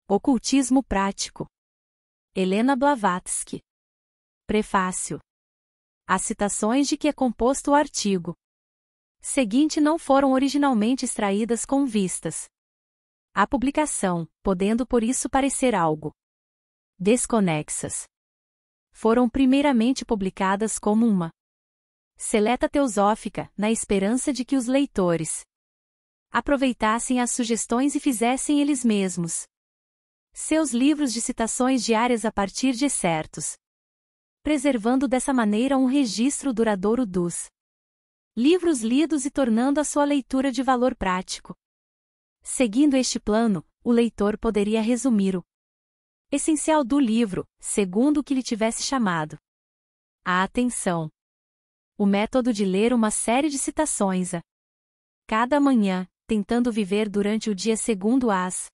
Ocultismo prático. Helena Blavatsky. Prefácio. As citações de que é composto o artigo seguinte não foram originalmente extraídas com vistas à publicação, podendo por isso parecer algo desconexas. Foram primeiramente publicadas como uma seleta teosófica, na esperança de que os leitores aproveitassem as sugestões e fizessem eles mesmos seus livros de citações diárias a partir de excertos, preservando dessa maneira um registro duradouro dos livros lidos e tornando a sua leitura de valor prático. Seguindo este plano, o leitor poderia resumir o essencial do livro, segundo o que lhe tivesse chamado a atenção. O método de ler uma série de citações a cada manhã, tentando viver durante o dia segundo as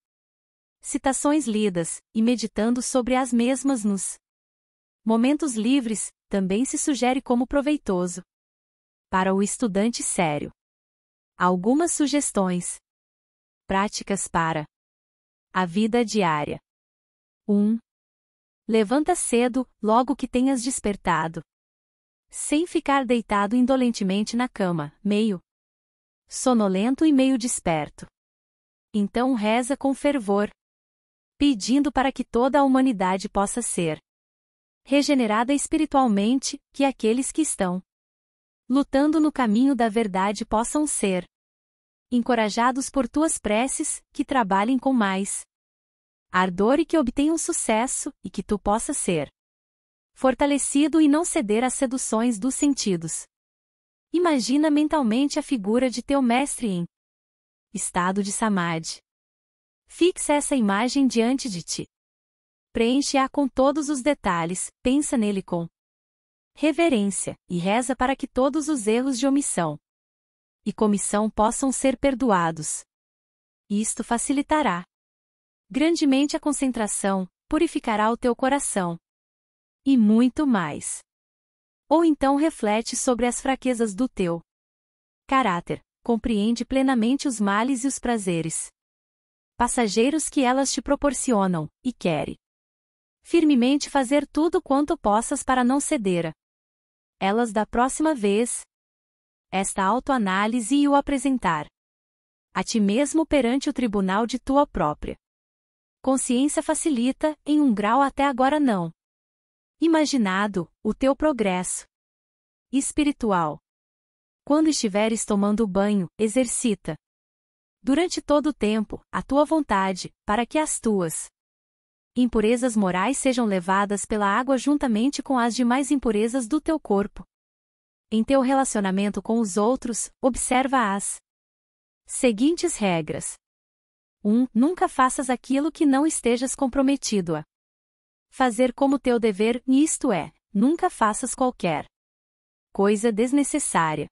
citações lidas, e meditando sobre as mesmas nos momentos livres, também se sugere como proveitoso para o estudante sério. Algumas sugestões práticas para a vida diária. 1. Levanta cedo, logo que tenhas despertado, sem ficar deitado indolentemente na cama, meio sonolento e meio desperto. Então reza com fervor, pedindo para que toda a humanidade possa ser regenerada espiritualmente, que aqueles que estão lutando no caminho da verdade possam ser encorajados por tuas preces, que trabalhem com mais ardor e que obtenham sucesso, e que tu possas ser fortalecido e não ceder às seduções dos sentidos. Imagina mentalmente a figura de teu mestre em estado de samadhi. Fixa essa imagem diante de ti. Preenche-a com todos os detalhes, pensa nele com reverência, e reza para que todos os erros de omissão e comissão possam ser perdoados. Isto facilitará grandemente a concentração, purificará o teu coração. E muito mais. Ou então reflete sobre as fraquezas do teu caráter, compreende plenamente os males e os prazeres passageiros que elas te proporcionam, e quere firmemente fazer tudo quanto possas para não ceder a elas da próxima vez. Esta autoanálise e o apresentar a ti mesmo perante o tribunal de tua própria consciência facilita, em um grau até agora não imaginado, o teu progresso espiritual. Quando estiveres tomando banho, exercita durante todo o tempo a tua vontade, para que as tuas impurezas morais sejam levadas pela água juntamente com as demais impurezas do teu corpo. Em teu relacionamento com os outros, observa as seguintes regras. 1. Nunca faças aquilo que não estejas comprometido a fazer como teu dever, isto é, nunca faças qualquer coisa desnecessária.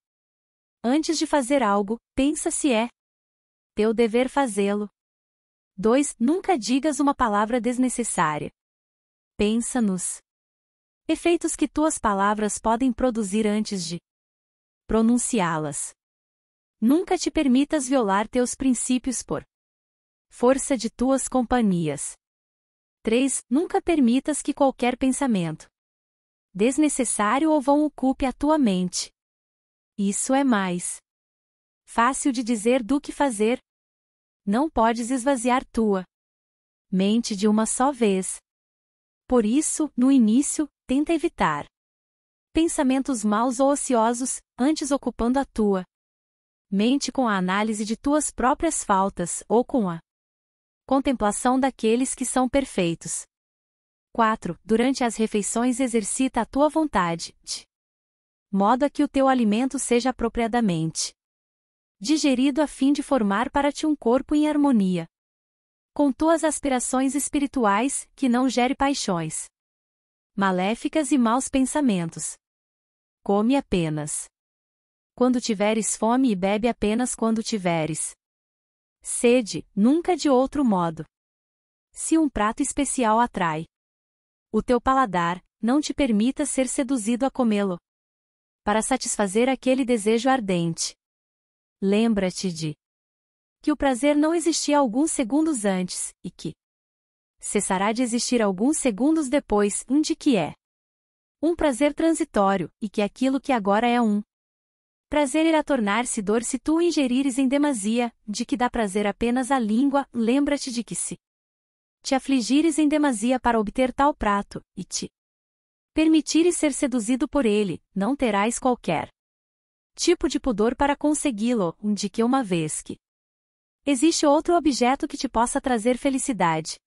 Antes de fazer algo, pensa se é teu dever fazê-lo. 2. Nunca digas uma palavra desnecessária. Pensa nos efeitos que tuas palavras podem produzir antes de pronunciá-las. Nunca te permitas violar teus princípios por força de tuas companhias. 3. Nunca permitas que qualquer pensamento desnecessário ou vão ocupe a tua mente. Isso é mais fácil de dizer do que fazer. Não podes esvaziar tua mente de uma só vez. Por isso, no início, tenta evitar pensamentos maus ou ociosos, antes ocupando a tua mente com a análise de tuas próprias faltas ou com a contemplação daqueles que são perfeitos. 4. Durante as refeições exercita a tua vontade, de modo a que o teu alimento seja apropriadamente digerido a fim de formar para ti um corpo em harmonia com tuas aspirações espirituais, que não gere paixões maléficas e maus pensamentos. Come apenas quando tiveres fome e bebe apenas quando tiveres sede, nunca de outro modo. Se um prato especial atrai o teu paladar, não te permita ser seduzido a comê-lo para satisfazer aquele desejo ardente. Lembra-te de que o prazer não existia alguns segundos antes, e que cessará de existir alguns segundos depois, de que é um prazer transitório, e que aquilo que agora é um prazer irá tornar-se dor se tu o ingerires em demasia, de que dá prazer apenas à língua, lembra-te de que se te afligires em demasia para obter tal prato, e te permitires ser seduzido por ele, não terás qualquer tipo de pudor para consegui-lo, de que uma vez que existe outro objeto que te possa trazer felicidade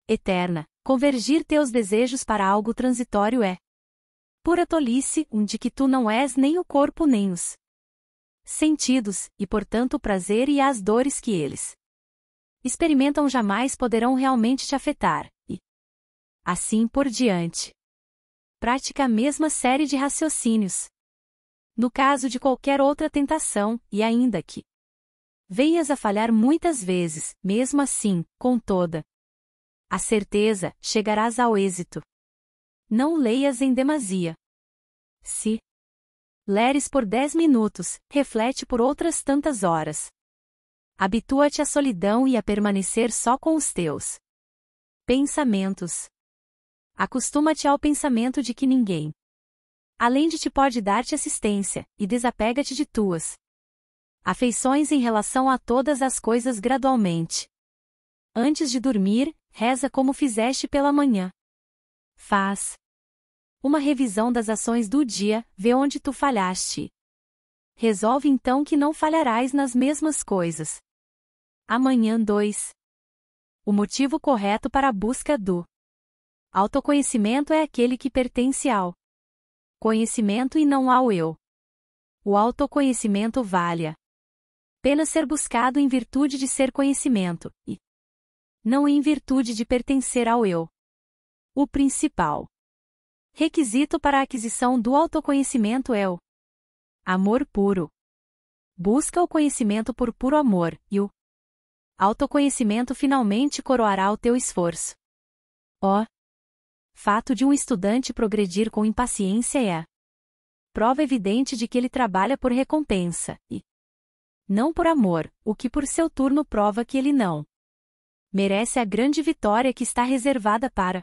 eterna, convergir teus desejos para algo transitório é pura tolice, de que tu não és nem o corpo nem os sentidos, e portanto o prazer e as dores que eles experimentam jamais poderão realmente te afetar, e assim por diante. Pratica a mesma série de raciocínios no caso de qualquer outra tentação, e ainda que venhas a falhar muitas vezes, mesmo assim, com toda a certeza, chegarás ao êxito. Não leias em demasia. Se leres por 10 minutos, reflete por outras tantas horas. Habitua-te à solidão e a permanecer só com os teus pensamentos. Acostuma-te ao pensamento de que ninguém além de ti pode dar-te assistência, e desapega-te de tuas afeições em relação a todas as coisas gradualmente. Antes de dormir, reza como fizeste pela manhã. Faz uma revisão das ações do dia, vê onde tu falhaste. Resolve então que não falharás nas mesmas coisas. Amanhã 2. O motivo correto para a busca do autoconhecimento é aquele que pertence ao conhecimento e não ao eu. O autoconhecimento vale a pena ser buscado em virtude de ser conhecimento, e não em virtude de pertencer ao eu. O principal requisito para a aquisição do autoconhecimento é o amor puro. Busca o conhecimento por puro amor, e o autoconhecimento finalmente coroará o teu esforço. Ó fato de um estudante progredir com impaciência é prova evidente de que ele trabalha por recompensa, e não por amor, o que por seu turno prova que ele não merece a grande vitória que está reservada para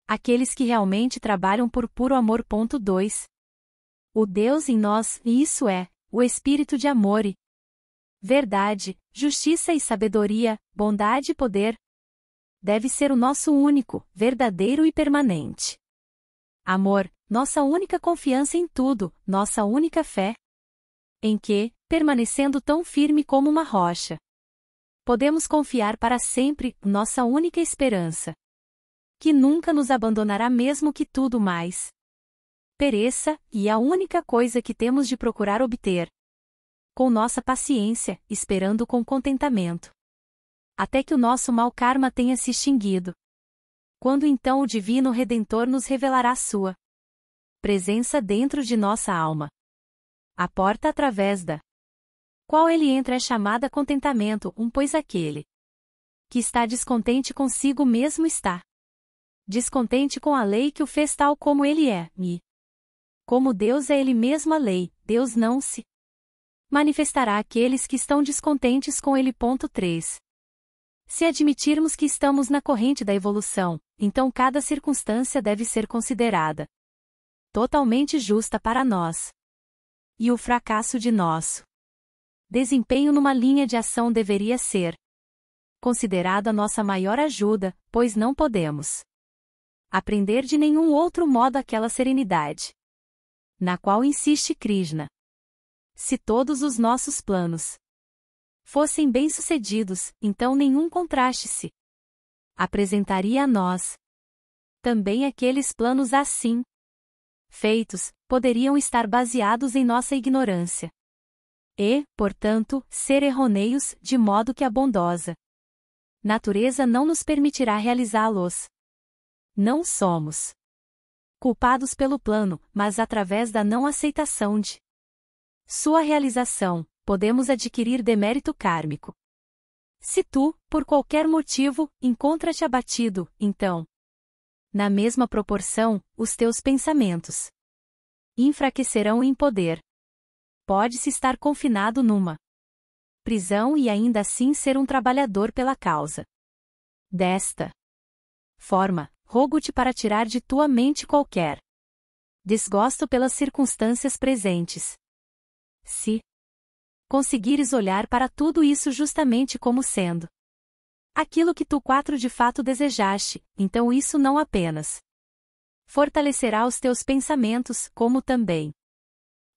aqueles que realmente trabalham por puro amor. 2. O Deus em nós, e isso é, o Espírito de amor e verdade, justiça e sabedoria, bondade e poder, deve ser o nosso único, verdadeiro e permanente amor, nossa única confiança em tudo, nossa única fé, em que, permanecendo tão firme como uma rocha, podemos confiar para sempre, nossa única esperança, que nunca nos abandonará mesmo que tudo mais pereça, e a única coisa que temos de procurar obter, com nossa paciência, esperando com contentamento, até que o nosso mau karma tenha se extinguido. Quando então o Divino Redentor nos revelará sua presença dentro de nossa alma. A porta através da qual ele entra é chamada contentamento, pois aquele que está descontente consigo mesmo está descontente com a lei que o fez tal como ele é, e como Deus é ele mesmo a lei, Deus não se manifestará àqueles que estão descontentes com ele. 3. Se admitirmos que estamos na corrente da evolução, então cada circunstância deve ser considerada totalmente justa para nós. E o fracasso de nosso desempenho numa linha de ação deveria ser considerado a nossa maior ajuda, pois não podemos aprender de nenhum outro modo aquela serenidade na qual insiste Krishna. Se todos os nossos planos fossem bem-sucedidos, então nenhum contraste se apresentaria a nós. Também aqueles planos assim feitos, poderiam estar baseados em nossa ignorância. E, portanto, ser errôneos, de modo que a bondosa natureza não nos permitirá realizá-los. Não somos culpados pelo plano, mas através da não aceitação de sua realização, podemos adquirir demérito kármico. Se tu, por qualquer motivo, encontra-te abatido, então, na mesma proporção, os teus pensamentos enfraquecerão em poder. Pode-se estar confinado numa prisão e ainda assim ser um trabalhador pela causa desta forma, rogo-te para tirar de tua mente qualquer desgosto pelas circunstâncias presentes. Se conseguires olhar para tudo isso justamente como sendo aquilo que tu de fato desejaste, então isso não apenas fortalecerá os teus pensamentos, como também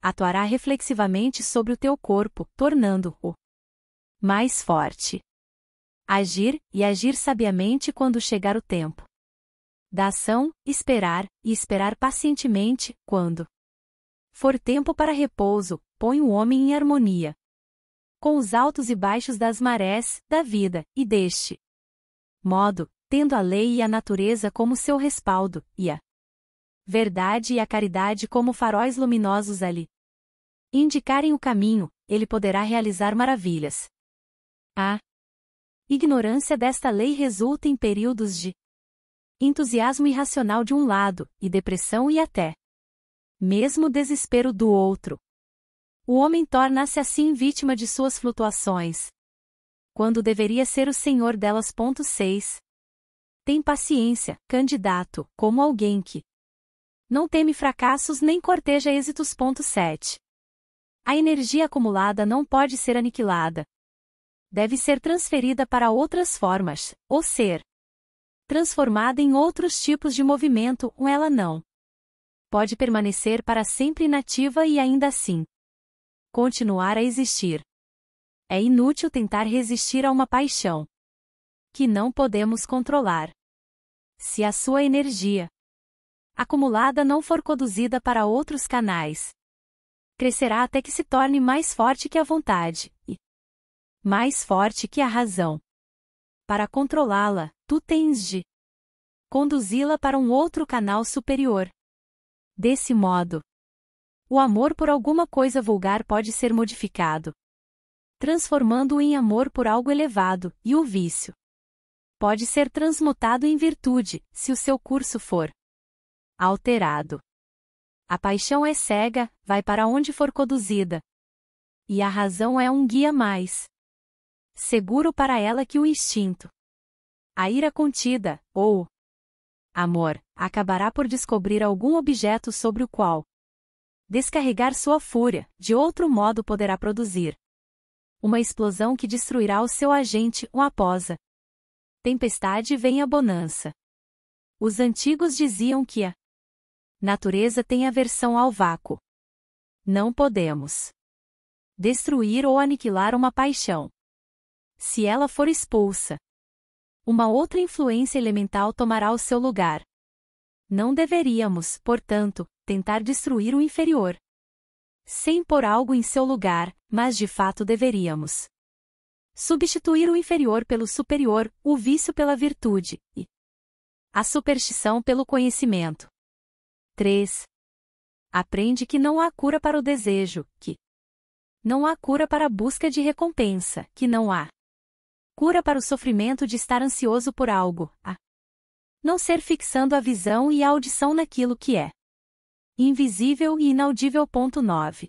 atuará reflexivamente sobre o teu corpo, tornando-o mais forte. Agir, e agir sabiamente quando chegar o tempo da ação, esperar, e esperar pacientemente, quando for tempo para repouso, põe o homem em harmonia com os altos e baixos das marés, da vida, e deste modo, tendo a lei e a natureza como seu respaldo, e a verdade e a caridade como faróis luminosos ali indicarem o caminho, ele poderá realizar maravilhas. A ignorância desta lei resulta em períodos de entusiasmo irracional de um lado, e depressão e até mesmo desespero do outro. O homem torna-se assim vítima de suas flutuações, quando deveria ser o senhor delas. 6. Tem paciência, candidato, como alguém que não teme fracassos nem corteja êxitos. 7. A energia acumulada não pode ser aniquilada. Deve ser transferida para outras formas, ou ser transformada em outros tipos de movimento, ou ela não pode permanecer para sempre inativa e ainda assim continuar a existir. É inútil tentar resistir a uma paixão que não podemos controlar. Se a sua energia acumulada não for conduzida para outros canais, crescerá até que se torne mais forte que a vontade, e mais forte que a razão. Para controlá-la, tu tens de conduzi-la para um outro canal superior. Desse modo, o amor por alguma coisa vulgar pode ser modificado, transformando-o em amor por algo elevado, e o vício pode ser transmutado em virtude, se o seu curso for alterado. A paixão é cega, vai para onde for conduzida, e a razão é um guia mais seguro para ela que o instinto. A ira contida, ou amor, acabará por descobrir algum objeto sobre o qual descarregar sua fúria, de outro modo poderá produzir uma explosão que destruirá o seu agente, após a tempestade vem a bonança. Os antigos diziam que a natureza tem aversão ao vácuo. Não podemos destruir ou aniquilar uma paixão. Se ela for expulsa, uma outra influência elemental tomará o seu lugar. Não deveríamos, portanto, tentar destruir o inferior sem pôr algo em seu lugar, mas de fato deveríamos substituir o inferior pelo superior, o vício pela virtude, e a superstição pelo conhecimento. 3. Aprende que não há cura para o desejo, que não há cura para a busca de recompensa, que não há cura para o sofrimento de estar ansioso por algo, a não ser fixando a visão e a audição naquilo que é invisível e inaudível. 9.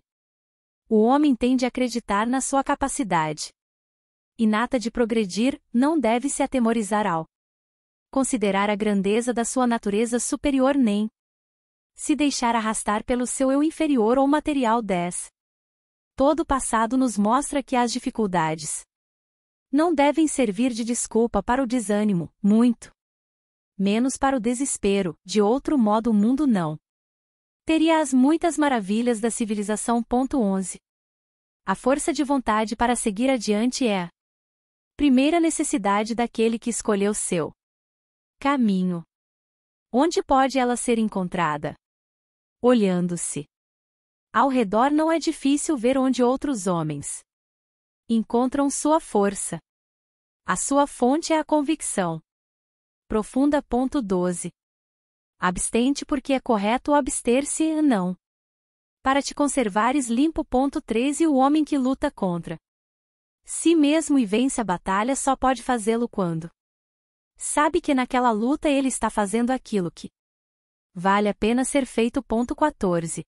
O homem tende a acreditar na sua capacidade inata de progredir, não deve se atemorizar ao considerar a grandeza da sua natureza superior nem se deixar arrastar pelo seu eu inferior ou material. 10. Todo o passado nos mostra que as dificuldades não devem servir de desculpa para o desânimo, muito menos para o desespero, de outro modo o mundo não teria as muitas maravilhas da civilização. 11. A força de vontade para seguir adiante é a primeira necessidade daquele que escolheu seu caminho. Onde pode ela ser encontrada? Olhando-se ao redor não é difícil ver onde outros homens encontram sua força. A sua fonte é a convicção profunda. 12. Abstente porque é correto abster-se e não para te conservares limpo. 13. O homem que luta contra si mesmo e vence a batalha só pode fazê-lo quando sabe que naquela luta ele está fazendo aquilo que vale a pena ser feito. 14.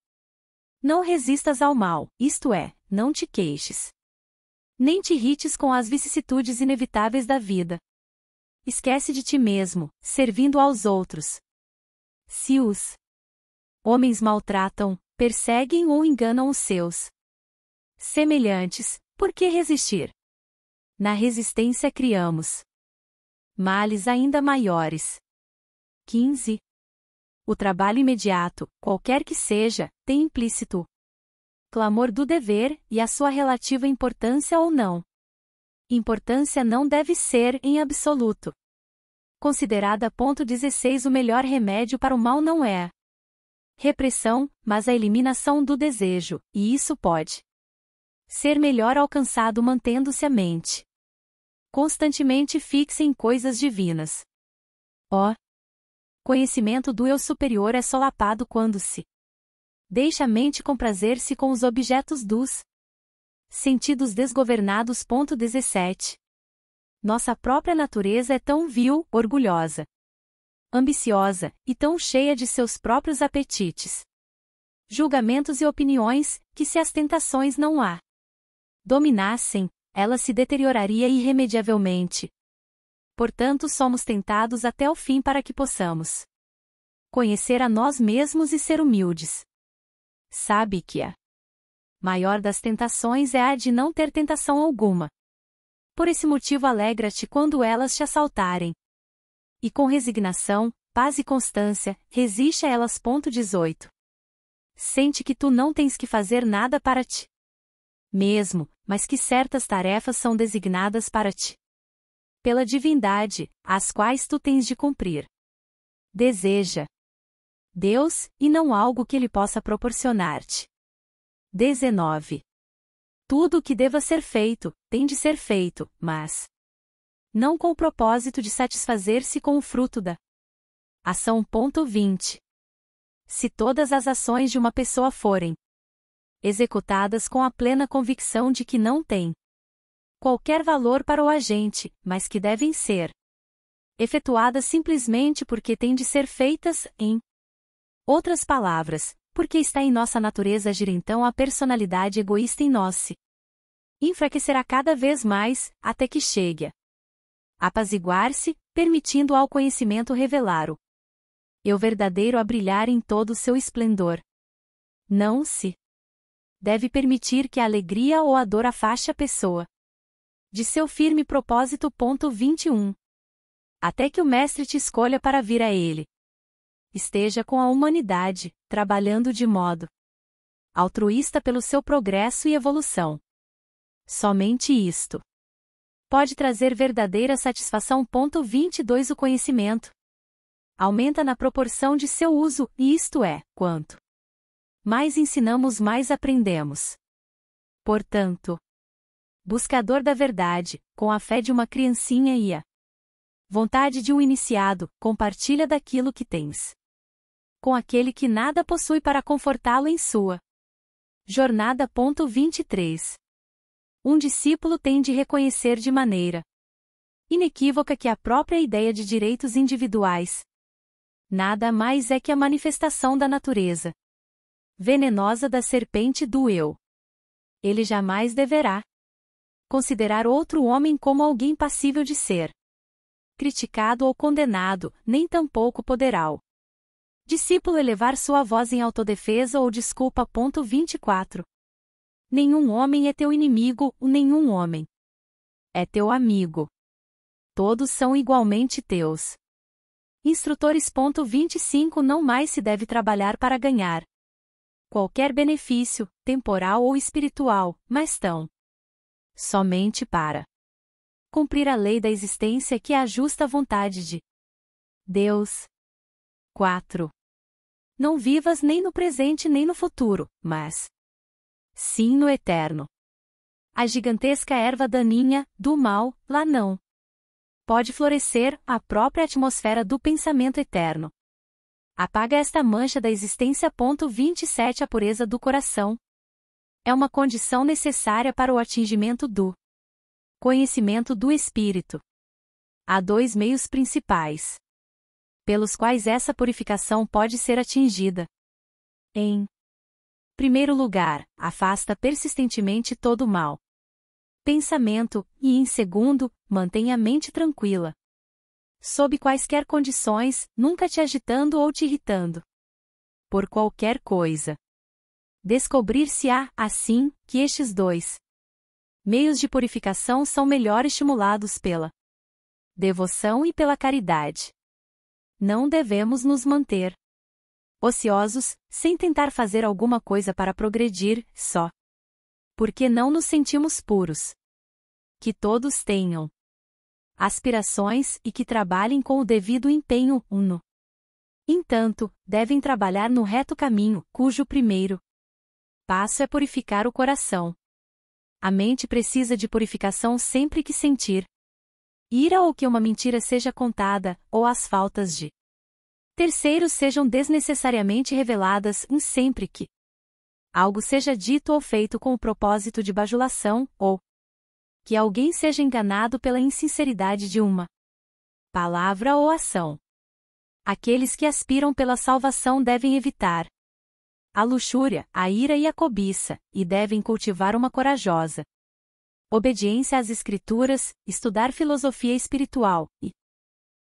Não resistas ao mal, isto é, não te queixes nem te irrites com as vicissitudes inevitáveis da vida. esquece de ti mesmo, servindo aos outros. Se os homens maltratam, perseguem ou enganam os seus semelhantes, por que resistir? Na resistência criamos males ainda maiores. 15. O trabalho imediato, qualquer que seja, tem implícito clamor do dever e a sua relativa importância ou não. Importância não deve ser, em absoluto, considerada. 16 O melhor remédio para o mal não é repressão, mas a eliminação do desejo, e isso pode ser melhor alcançado mantendo-se a mente constantemente fixa em coisas divinas. O conhecimento do eu superior é solapado quando se deixa a mente comprazer-se com os objetos dos sentidos desgovernados. 17. Nossa própria natureza é tão vil, orgulhosa, ambiciosa, e tão cheia de seus próprios apetites, julgamentos e opiniões, que se as tentações não a dominassem, ela se deterioraria irremediavelmente. Portanto, somos tentados até o fim para que possamos conhecer a nós mesmos e ser humildes. Sabe que a maior das tentações é a de não ter tentação alguma. Por esse motivo alegra-te quando elas te assaltarem. E com resignação, paz e constância, resiste a elas. 18. Sente que tu não tens que fazer nada para ti mesmo, mas que certas tarefas são designadas para ti pela divindade, as quais tu tens de cumprir. Deseja Deus, e não algo que Ele possa proporcionar-te. 19. Tudo o que deva ser feito, tem de ser feito, mas não com o propósito de satisfazer-se com o fruto da ação. 20. Se todas as ações de uma pessoa forem executadas com a plena convicção de que não têm qualquer valor para o agente, mas que devem ser efetuadas simplesmente porque têm de ser feitas, em outras palavras, porque está em nossa natureza agir, então a personalidade egoísta em nós se enfraquecerá cada vez mais, até que chegue a apaziguar-se, permitindo ao conhecimento revelar o eu verdadeiro a brilhar em todo o seu esplendor. Não se deve permitir que a alegria ou a dor afaste a pessoa de seu firme propósito. 21. Até que o Mestre te escolha para vir a ele. Esteja com a humanidade, trabalhando de modo altruísta pelo seu progresso e evolução. Somente isto pode trazer verdadeira satisfação. 22 O conhecimento aumenta na proporção de seu uso, e isto é, quanto mais ensinamos, mais aprendemos. Portanto, buscador da verdade, com a fé de uma criancinha e a vontade de um iniciado, compartilha daquilo que tens com aquele que nada possui para confortá-lo em sua jornada. 23. Um discípulo tem de reconhecer de maneira inequívoca que a própria ideia de direitos individuais nada mais é que a manifestação da natureza venenosa da serpente do eu. Ele jamais deverá considerar outro homem como alguém passível de ser criticado ou condenado, nem tampouco poderá o discípulo elevar sua voz em autodefesa ou desculpa. 24. Nenhum homem é teu inimigo, nenhum homem é teu amigo. Todos são igualmente teus instrutores. 25 Não mais se deve trabalhar para ganhar qualquer benefício, temporal ou espiritual, mas tão somente para cumprir a lei da existência, que é a justa vontade de Deus. 4. Não vivas nem no presente nem no futuro, mas sim no eterno. A gigantesca erva daninha, do mal, lá não pode florescer, a própria atmosfera do pensamento eterno apaga esta mancha da existência. 27 A pureza do coração é uma condição necessária para o atingimento do conhecimento do Espírito. Há dois meios principais pelos quais essa purificação pode ser atingida. Em primeiro lugar, afasta persistentemente todo o mau pensamento, e em segundo, mantém a mente tranquila. Sob quaisquer condições, nunca te agitando ou te irritando. Por qualquer coisa. Descobrir-se-á, assim, que estes dois meios de purificação são melhor estimulados pela devoção e pela caridade. Não devemos nos manter ociosos, sem tentar fazer alguma coisa para progredir, só porque não nos sentimos puros. Que todos tenham aspirações e que trabalhem com o devido empenho, no entanto, devem trabalhar no reto caminho, cujo primeiro passo é purificar o coração. A mente precisa de purificação sempre que sentir ira ou que uma mentira seja contada, ou as faltas de terceiros sejam desnecessariamente reveladas, sempre que algo seja dito ou feito com o propósito de bajulação, ou que alguém seja enganado pela insinceridade de uma palavra ou ação. Aqueles que aspiram pela salvação devem evitar a luxúria, a ira e a cobiça, e devem cultivar uma corajosa obediência às Escrituras, estudar filosofia espiritual, e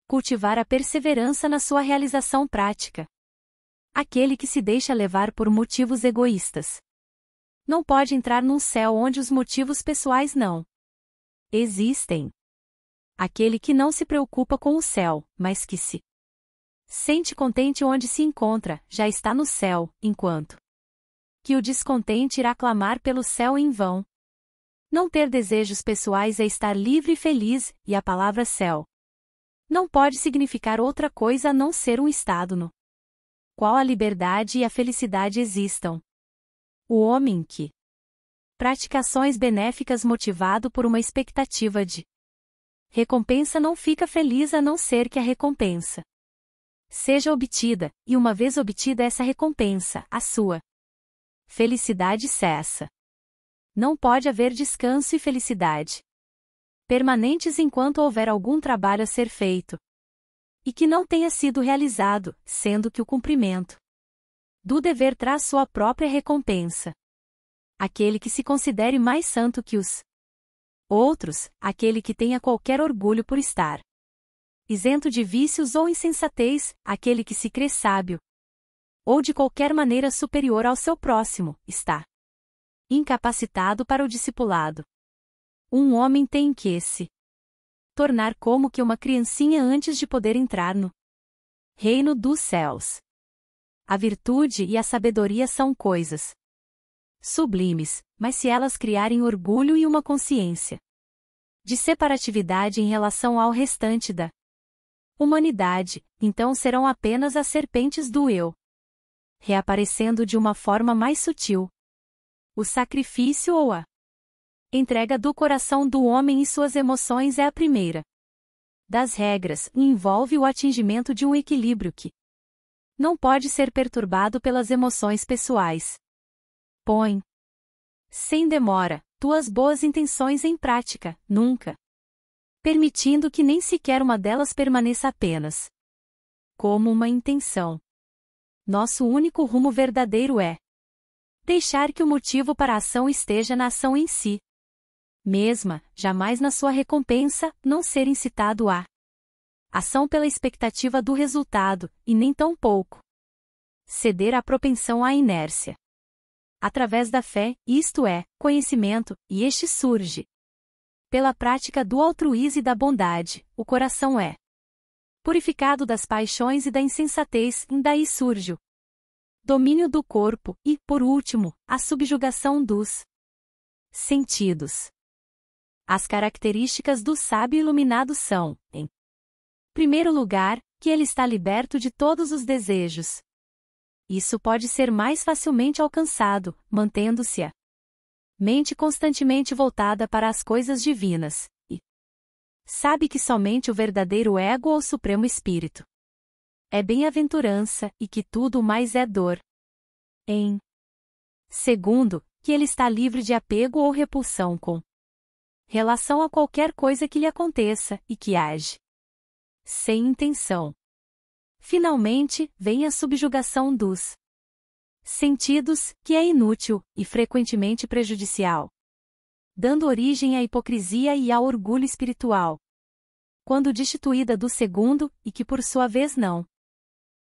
cultivar a perseverança na sua realização prática. Aquele que se deixa levar por motivos egoístas não pode entrar num céu onde os motivos pessoais não existem. Aquele que não se preocupa com o céu, mas que se sente contente onde se encontra, já está no céu, enquanto que o descontente irá clamar pelo céu em vão. Não ter desejos pessoais é estar livre e feliz, e a palavra céu não pode significar outra coisa a não ser um estado no qual a liberdade e a felicidade existam. O homem que pratica ações benéficas motivado por uma expectativa de recompensa não fica feliz a não ser que a recompensa seja obtida, e uma vez obtida essa recompensa, a sua felicidade cessa. Não pode haver descanso e felicidade permanentes enquanto houver algum trabalho a ser feito e que não tenha sido realizado, sendo que o cumprimento do dever traz sua própria recompensa. Aquele que se considere mais santo que os outros, aquele que tenha qualquer orgulho por estar isento de vícios ou insensatez, aquele que se crê sábio ou de qualquer maneira superior ao seu próximo, está incapacitado para o discipulado. Um homem tem que se tornar como que uma criancinha antes de poder entrar no reino dos céus. A virtude e a sabedoria são coisas sublimes, mas se elas criarem orgulho e uma consciência de separatividade em relação ao restante da humanidade, então serão apenas as serpentes do eu, reaparecendo de uma forma mais sutil. O sacrifício ou a entrega do coração do homem e suas emoções é a primeira das regras e envolve o atingimento de um equilíbrio que não pode ser perturbado pelas emoções pessoais. Põe, sem demora, tuas boas intenções em prática, nunca permitindo que nem sequer uma delas permaneça apenas como uma intenção. Nosso único rumo verdadeiro é deixar que o motivo para a ação esteja na ação em si mesma, jamais na sua recompensa, não ser incitado à ação pela expectativa do resultado, e nem tampouco ceder à propensão à inércia. Através da fé, isto é, conhecimento, e este surge pela prática do altruísmo e da bondade, o coração é purificado das paixões e da insensatez, e daí surge o domínio do corpo, e, por último, a subjugação dos sentidos. As características do sábio iluminado são, em primeiro lugar, que ele está liberto de todos os desejos. Isso pode ser mais facilmente alcançado, mantendo-se a mente constantemente voltada para as coisas divinas, e sabe que somente o verdadeiro ego ou supremo espírito é bem-aventurança e que tudo mais é dor. Em segundo, que ele está livre de apego ou repulsão com relação a qualquer coisa que lhe aconteça e que age sem intenção. Finalmente, vem a subjugação dos sentidos, que é inútil e frequentemente prejudicial, dando origem à hipocrisia e ao orgulho espiritual. quando destituída do segundo, e que por sua vez não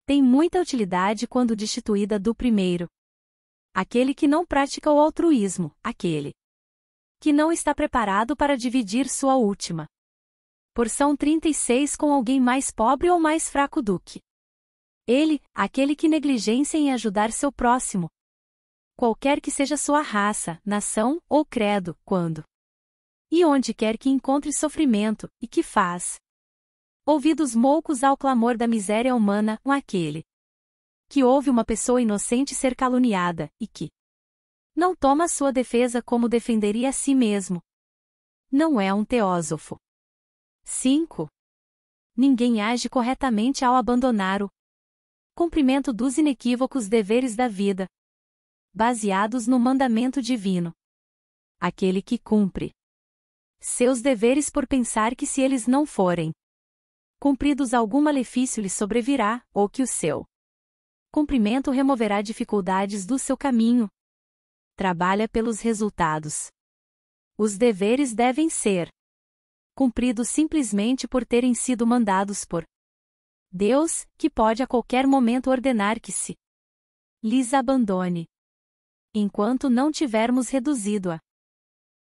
tem muita utilidade quando destituída do primeiro. Aquele que não pratica o altruísmo, aquele que não está preparado para dividir sua última porção 36 com alguém mais pobre ou mais fraco do que ele, aquele que negligencia em ajudar seu próximo, qualquer que seja sua raça, nação ou credo, quando e onde quer que encontre sofrimento, e que faz ouvidos moucos ao clamor da miséria humana, aquele que ouve uma pessoa inocente ser caluniada, e que não toma sua defesa como defenderia a si mesmo, não é um teósofo. 5. Ninguém age corretamente ao abandonar o cumprimento dos inequívocos deveres da vida, baseados no mandamento divino. Aquele que cumpre seus deveres por pensar que se eles não forem cumpridos algum malefício lhe sobrevirá, ou que o seu cumprimento removerá dificuldades do seu caminho, trabalha pelos resultados. Os deveres devem ser cumpridos simplesmente por terem sido mandados por Deus, que pode a qualquer momento ordenar que se lhes abandone. Enquanto não tivermos reduzido a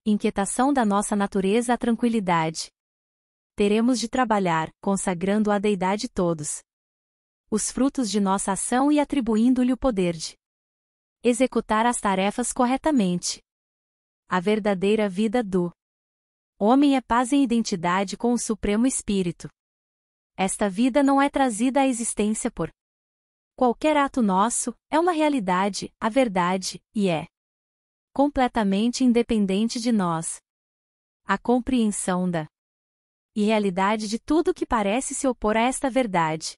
inquietação da nossa natureza à tranquilidade, teremos de trabalhar, consagrando à deidade todos os frutos de nossa ação e atribuindo-lhe o poder de executar as tarefas corretamente. A verdadeira vida do homem é paz em identidade com o Supremo Espírito. Esta vida não é trazida à existência por qualquer ato nosso, é uma realidade, a verdade, e é completamente independente de nós. A compreensão da irrealidade de tudo que parece se opor a esta verdade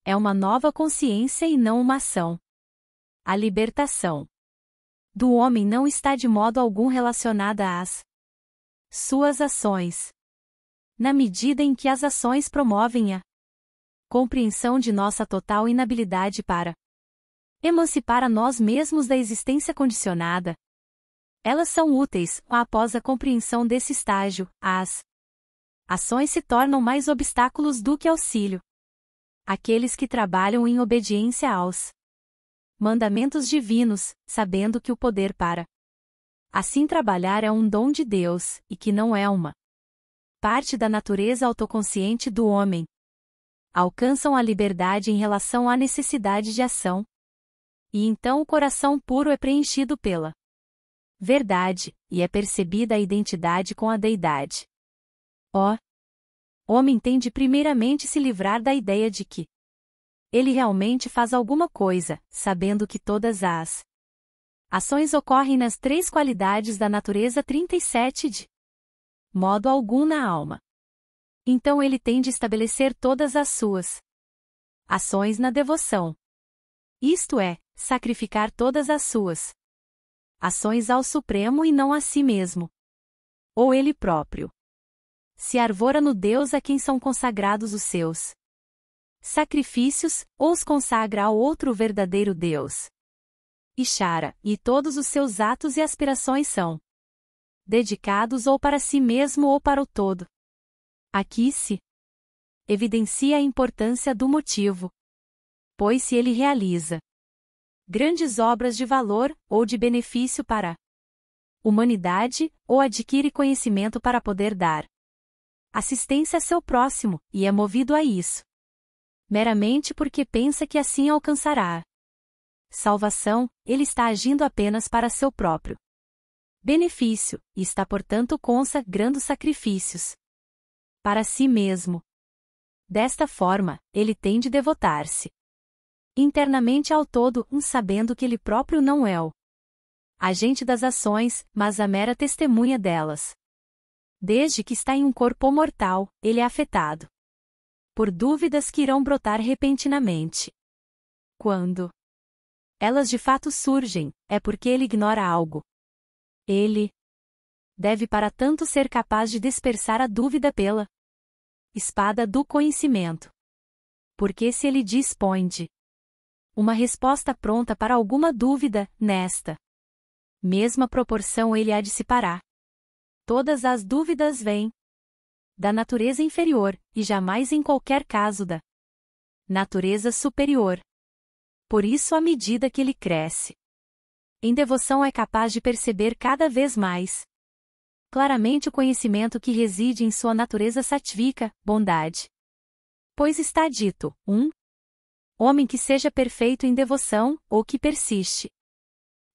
é uma nova consciência e não uma ação. A libertação do homem não está de modo algum relacionada às suas ações. Na medida em que as ações promovem a compreensão de nossa total inabilidade para emancipar a nós mesmos da existência condicionada, elas são úteis, após a compreensão desse estágio, as ações se tornam mais obstáculos do que auxílio. Aqueles que trabalham em obediência aos mandamentos divinos, sabendo que o poder para assim trabalhar é um dom de Deus, e que não é uma parte da natureza autoconsciente do homem, alcançam a liberdade em relação à necessidade de ação. E então o coração puro é preenchido pela verdade, e é percebida a identidade com a deidade. O homem tem de primeiramente se livrar da ideia de que ele realmente faz alguma coisa, sabendo que todas as ações ocorrem nas três qualidades da natureza 37 de modo algum na alma. Então ele tem de estabelecer todas as suas ações na devoção. Isto é, sacrificar todas as suas ações ao Supremo e não a si mesmo, ou ele próprio. Se arvora no Deus a quem são consagrados os seus sacrifícios, ou os consagra ao outro verdadeiro Deus. Ishara, e todos os seus atos e aspirações são dedicados ou para si mesmo ou para o todo. Aqui se evidencia a importância do motivo, pois se ele realiza grandes obras de valor, ou de benefício para a humanidade, ou adquire conhecimento para poder dar assistência a seu próximo, e é movido a isso meramente porque pensa que assim alcançará salvação, ele está agindo apenas para seu próprio benefício, e está portanto consagrando sacrifícios para si mesmo. Desta forma, ele tem de devotar-se internamente ao todo, sabendo que ele próprio não é o agente das ações, mas a mera testemunha delas. Desde que está em um corpo mortal, ele é afetado por dúvidas que irão brotar repentinamente. Quando elas de fato surgem, é porque ele ignora algo. Ele deve para tanto ser capaz de dispersar a dúvida pela espada do conhecimento. Porque se ele dispõe de uma resposta pronta para alguma dúvida, nesta mesma proporção ele a dissipará. Todas as dúvidas vêm da natureza inferior, e jamais em qualquer caso da natureza superior. Por isso, à medida que ele cresce em devoção, é capaz de perceber cada vez mais claramente o conhecimento que reside em sua natureza satvíca, bondade. Pois está dito, homem que seja perfeito em devoção, ou que persiste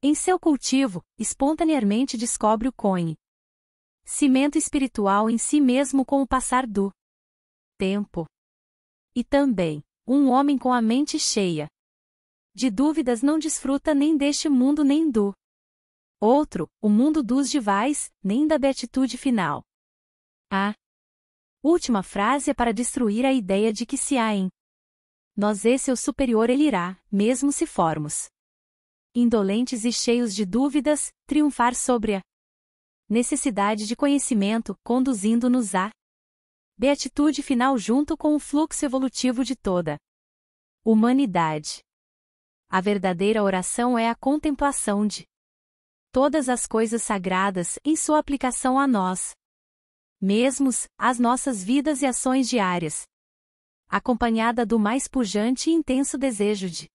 em seu cultivo, espontaneamente descobre o conhecimento espiritual em si mesmo com o passar do tempo. E também, um homem com a mente cheia de dúvidas não desfruta nem deste mundo nem do outro, o mundo dos divais, nem da beatitude final. A última frase é para destruir a ideia de que se há em nós esse o superior, ele irá, mesmo se formos indolentes e cheios de dúvidas, triunfar sobre a necessidade de conhecimento, conduzindo-nos à beatitude final junto com o fluxo evolutivo de toda humanidade. A verdadeira oração é a contemplação de todas as coisas sagradas em sua aplicação a nós mesmos, às nossas vidas e ações diárias, acompanhada do mais pujante e intenso desejo de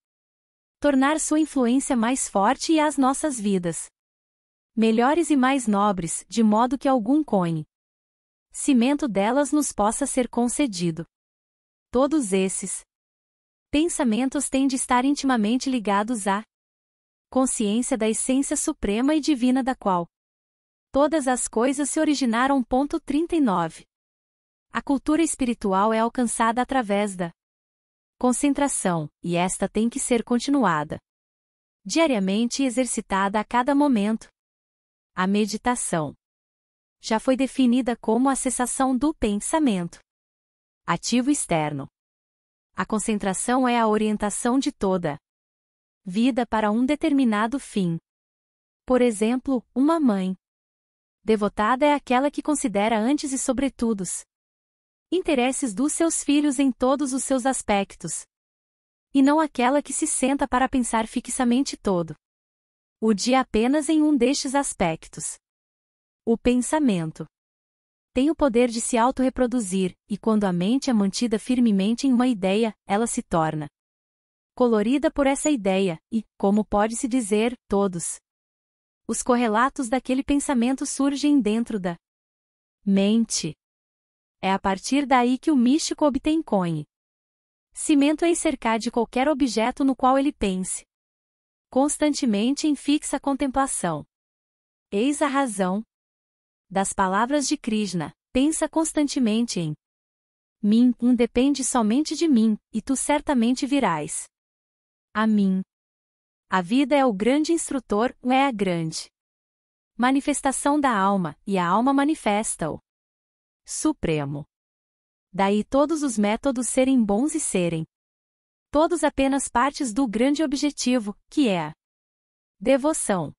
tornar sua influência mais forte e as nossas vidas melhores e mais nobres, de modo que algum conhecimento delas nos possa ser concedido. Todos esses pensamentos têm de estar intimamente ligados à consciência da essência suprema e divina da qual todas as coisas se originaram. 39. A cultura espiritual é alcançada através da concentração, e esta tem que ser continuada diariamente e exercitada a cada momento. A meditação já foi definida como a cessação do pensamento ativo externo. A concentração é a orientação de toda vida para um determinado fim. Por exemplo, uma mãe devotada é aquela que considera antes e sobretudo os interesses dos seus filhos em todos os seus aspectos, e não aquela que se senta para pensar fixamente todo o dia apenas em um destes aspectos. O pensamento tem o poder de se autorreproduzir, e quando a mente é mantida firmemente em uma ideia, ela se torna colorida por essa ideia, e, como pode-se dizer, todos os correlatos daquele pensamento surgem dentro da mente. É a partir daí que o místico obtém conhecimento em cercar de qualquer objeto no qual ele pense constantemente em fixa contemplação. Eis a razão das palavras de Krishna: pensa constantemente em mim, depende somente de mim, e tu certamente virás a mim. A vida é o grande instrutor, é a grande manifestação da alma, e a alma manifesta o Supremo. Daí todos os métodos serem bons e serem todos apenas partes do grande objetivo, que é a devoção.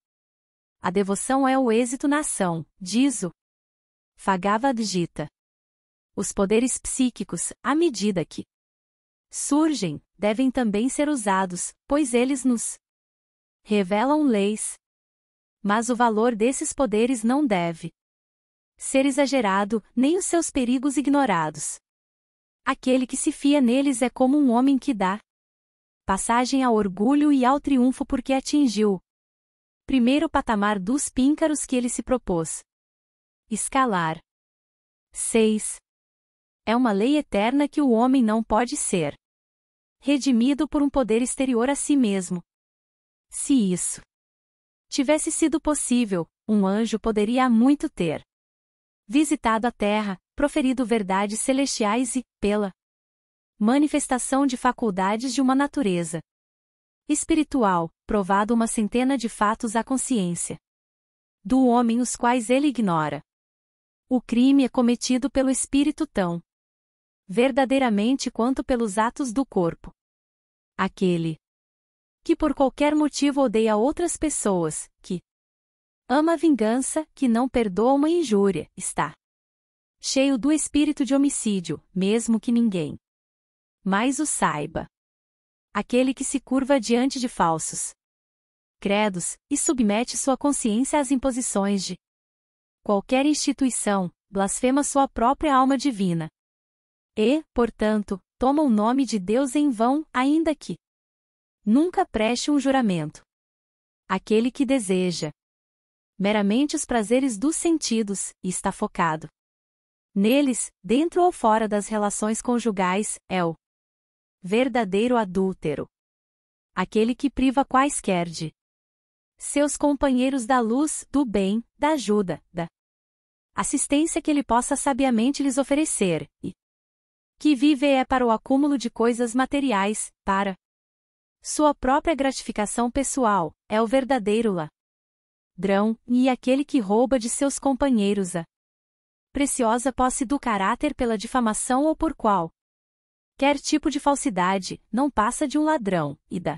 A devoção é o êxito na ação, diz o Bhagavad Gita. Os poderes psíquicos, à medida que surgem, devem também ser usados, pois eles nos revelam leis. Mas o valor desses poderes não deve ser exagerado, nem os seus perigos ignorados. Aquele que se fia neles é como um homem que dá passagem ao orgulho e ao triunfo porque atingiu o primeiro patamar dos píncaros que ele se propôs escalar. 6. É uma lei eterna que o homem não pode ser redimido por um poder exterior a si mesmo. Se isso tivesse sido possível, um anjo poderia há muito ter visitado a terra, proferido verdades celestiais e, pela manifestação de faculdades de uma natureza espiritual, provado uma centena de fatos à consciência do homem os quais ele ignora. O crime é cometido pelo espírito tão verdadeiramente quanto pelos atos do corpo. Aquele que por qualquer motivo odeia outras pessoas, que ama a vingança, que não perdoa uma injúria, está cheio do espírito de homicídio, mesmo que ninguém mais o saiba. Aquele que se curva diante de falsos credos, e submete sua consciência às imposições de qualquer instituição, blasfema sua própria alma divina. E, portanto, toma o nome de Deus em vão, ainda que nunca preste um juramento. Aquele que deseja meramente os prazeres dos sentidos, e está focado neles, dentro ou fora das relações conjugais, é o verdadeiro adúltero. Aquele que priva quaisquer de seus companheiros da luz, do bem, da ajuda, da assistência que ele possa sabiamente lhes oferecer, e que vive é para o acúmulo de coisas materiais, para sua própria gratificação pessoal, é o verdadeiro ladrão, e aquele que rouba de seus companheiros a preciosa posse do caráter pela difamação ou por qualquer tipo de falsidade, não passa de um ladrão, e da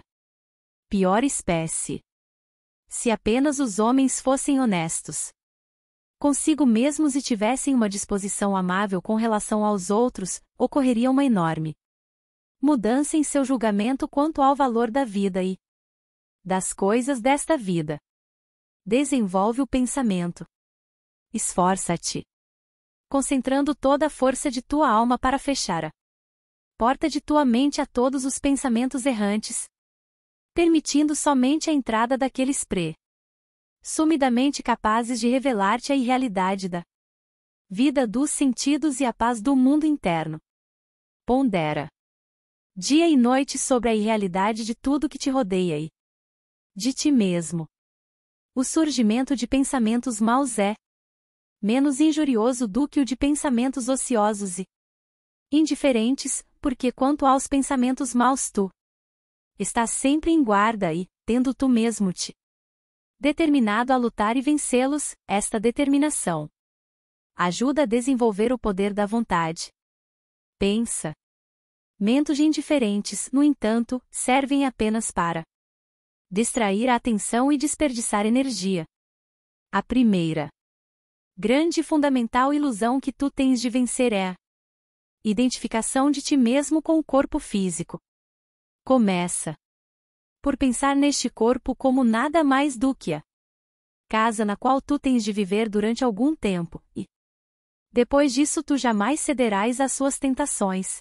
pior espécie. Se apenas os homens fossem honestos consigo mesmos e tivessem uma disposição amável com relação aos outros, ocorreria uma enorme mudança em seu julgamento quanto ao valor da vida e das coisas desta vida. Desenvolve o pensamento. Esforça-te, concentrando toda a força de tua alma para fechar a porta de tua mente a todos os pensamentos errantes, permitindo somente a entrada daqueles sumidamente capazes de revelar-te a irrealidade da vida dos sentidos e a paz do mundo interno. Pondera dia e noite sobre a irrealidade de tudo que te rodeia e de ti mesmo. O surgimento de pensamentos maus é menos injurioso do que o de pensamentos ociosos e indiferentes, porque quanto aos pensamentos maus tu estás sempre em guarda e, tendo tu mesmo te determinado a lutar e vencê-los, esta determinação ajuda a desenvolver o poder da vontade. Pensa. Mentos indiferentes, no entanto, servem apenas para distrair a atenção e desperdiçar energia. A primeira grande e fundamental ilusão que tu tens de vencer é a identificação de ti mesmo com o corpo físico. Começa por pensar neste corpo como nada mais do que a casa na qual tu tens de viver durante algum tempo, e depois disso tu jamais cederás às suas tentações.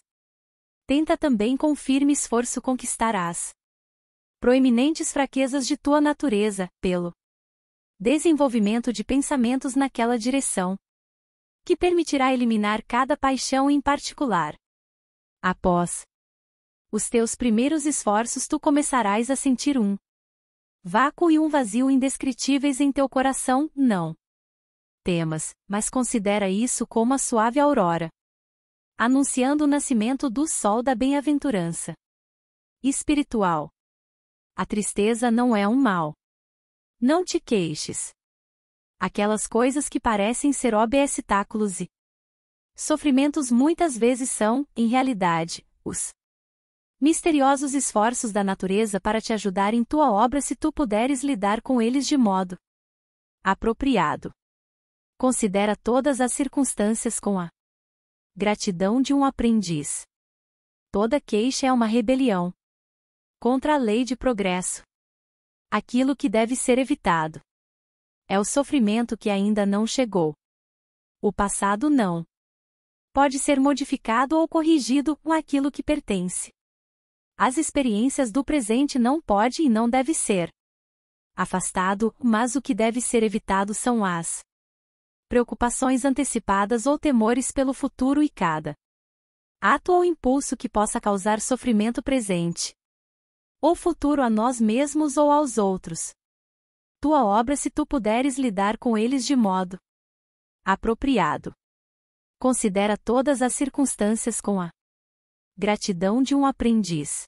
Tenta também com firme esforço conquistar as proeminentes fraquezas de tua natureza, pelo desenvolvimento de pensamentos naquela direção, que permitirá eliminar cada paixão em particular. Após os teus primeiros esforços tu começarás a sentir um vácuo e um vazio indescritíveis em teu coração, não temas, mas considera isso como a suave aurora, anunciando o nascimento do sol da bem-aventurança espiritual. A tristeza não é um mal. Não te queixes. Aquelas coisas que parecem ser obstáculos e sofrimentos muitas vezes são, em realidade, os misteriosos esforços da natureza para te ajudar em tua obra se tu puderes lidar com eles de modo apropriado. Considera todas as circunstâncias com a gratidão de um aprendiz. Toda queixa é uma rebelião contra a lei de progresso. Aquilo que deve ser evitado é o sofrimento que ainda não chegou. O passado não pode ser modificado ou corrigido com aquilo que pertence. As experiências do presente não pode e não deve ser afastado, mas o que deve ser evitado são as preocupações antecipadas ou temores pelo futuro e cada ato ou impulso que possa causar sofrimento presente ou futuro a nós mesmos ou aos outros. Tua obra se tu puderes lidar com eles de modo apropriado. Considera todas as circunstâncias com a gratidão de um aprendiz.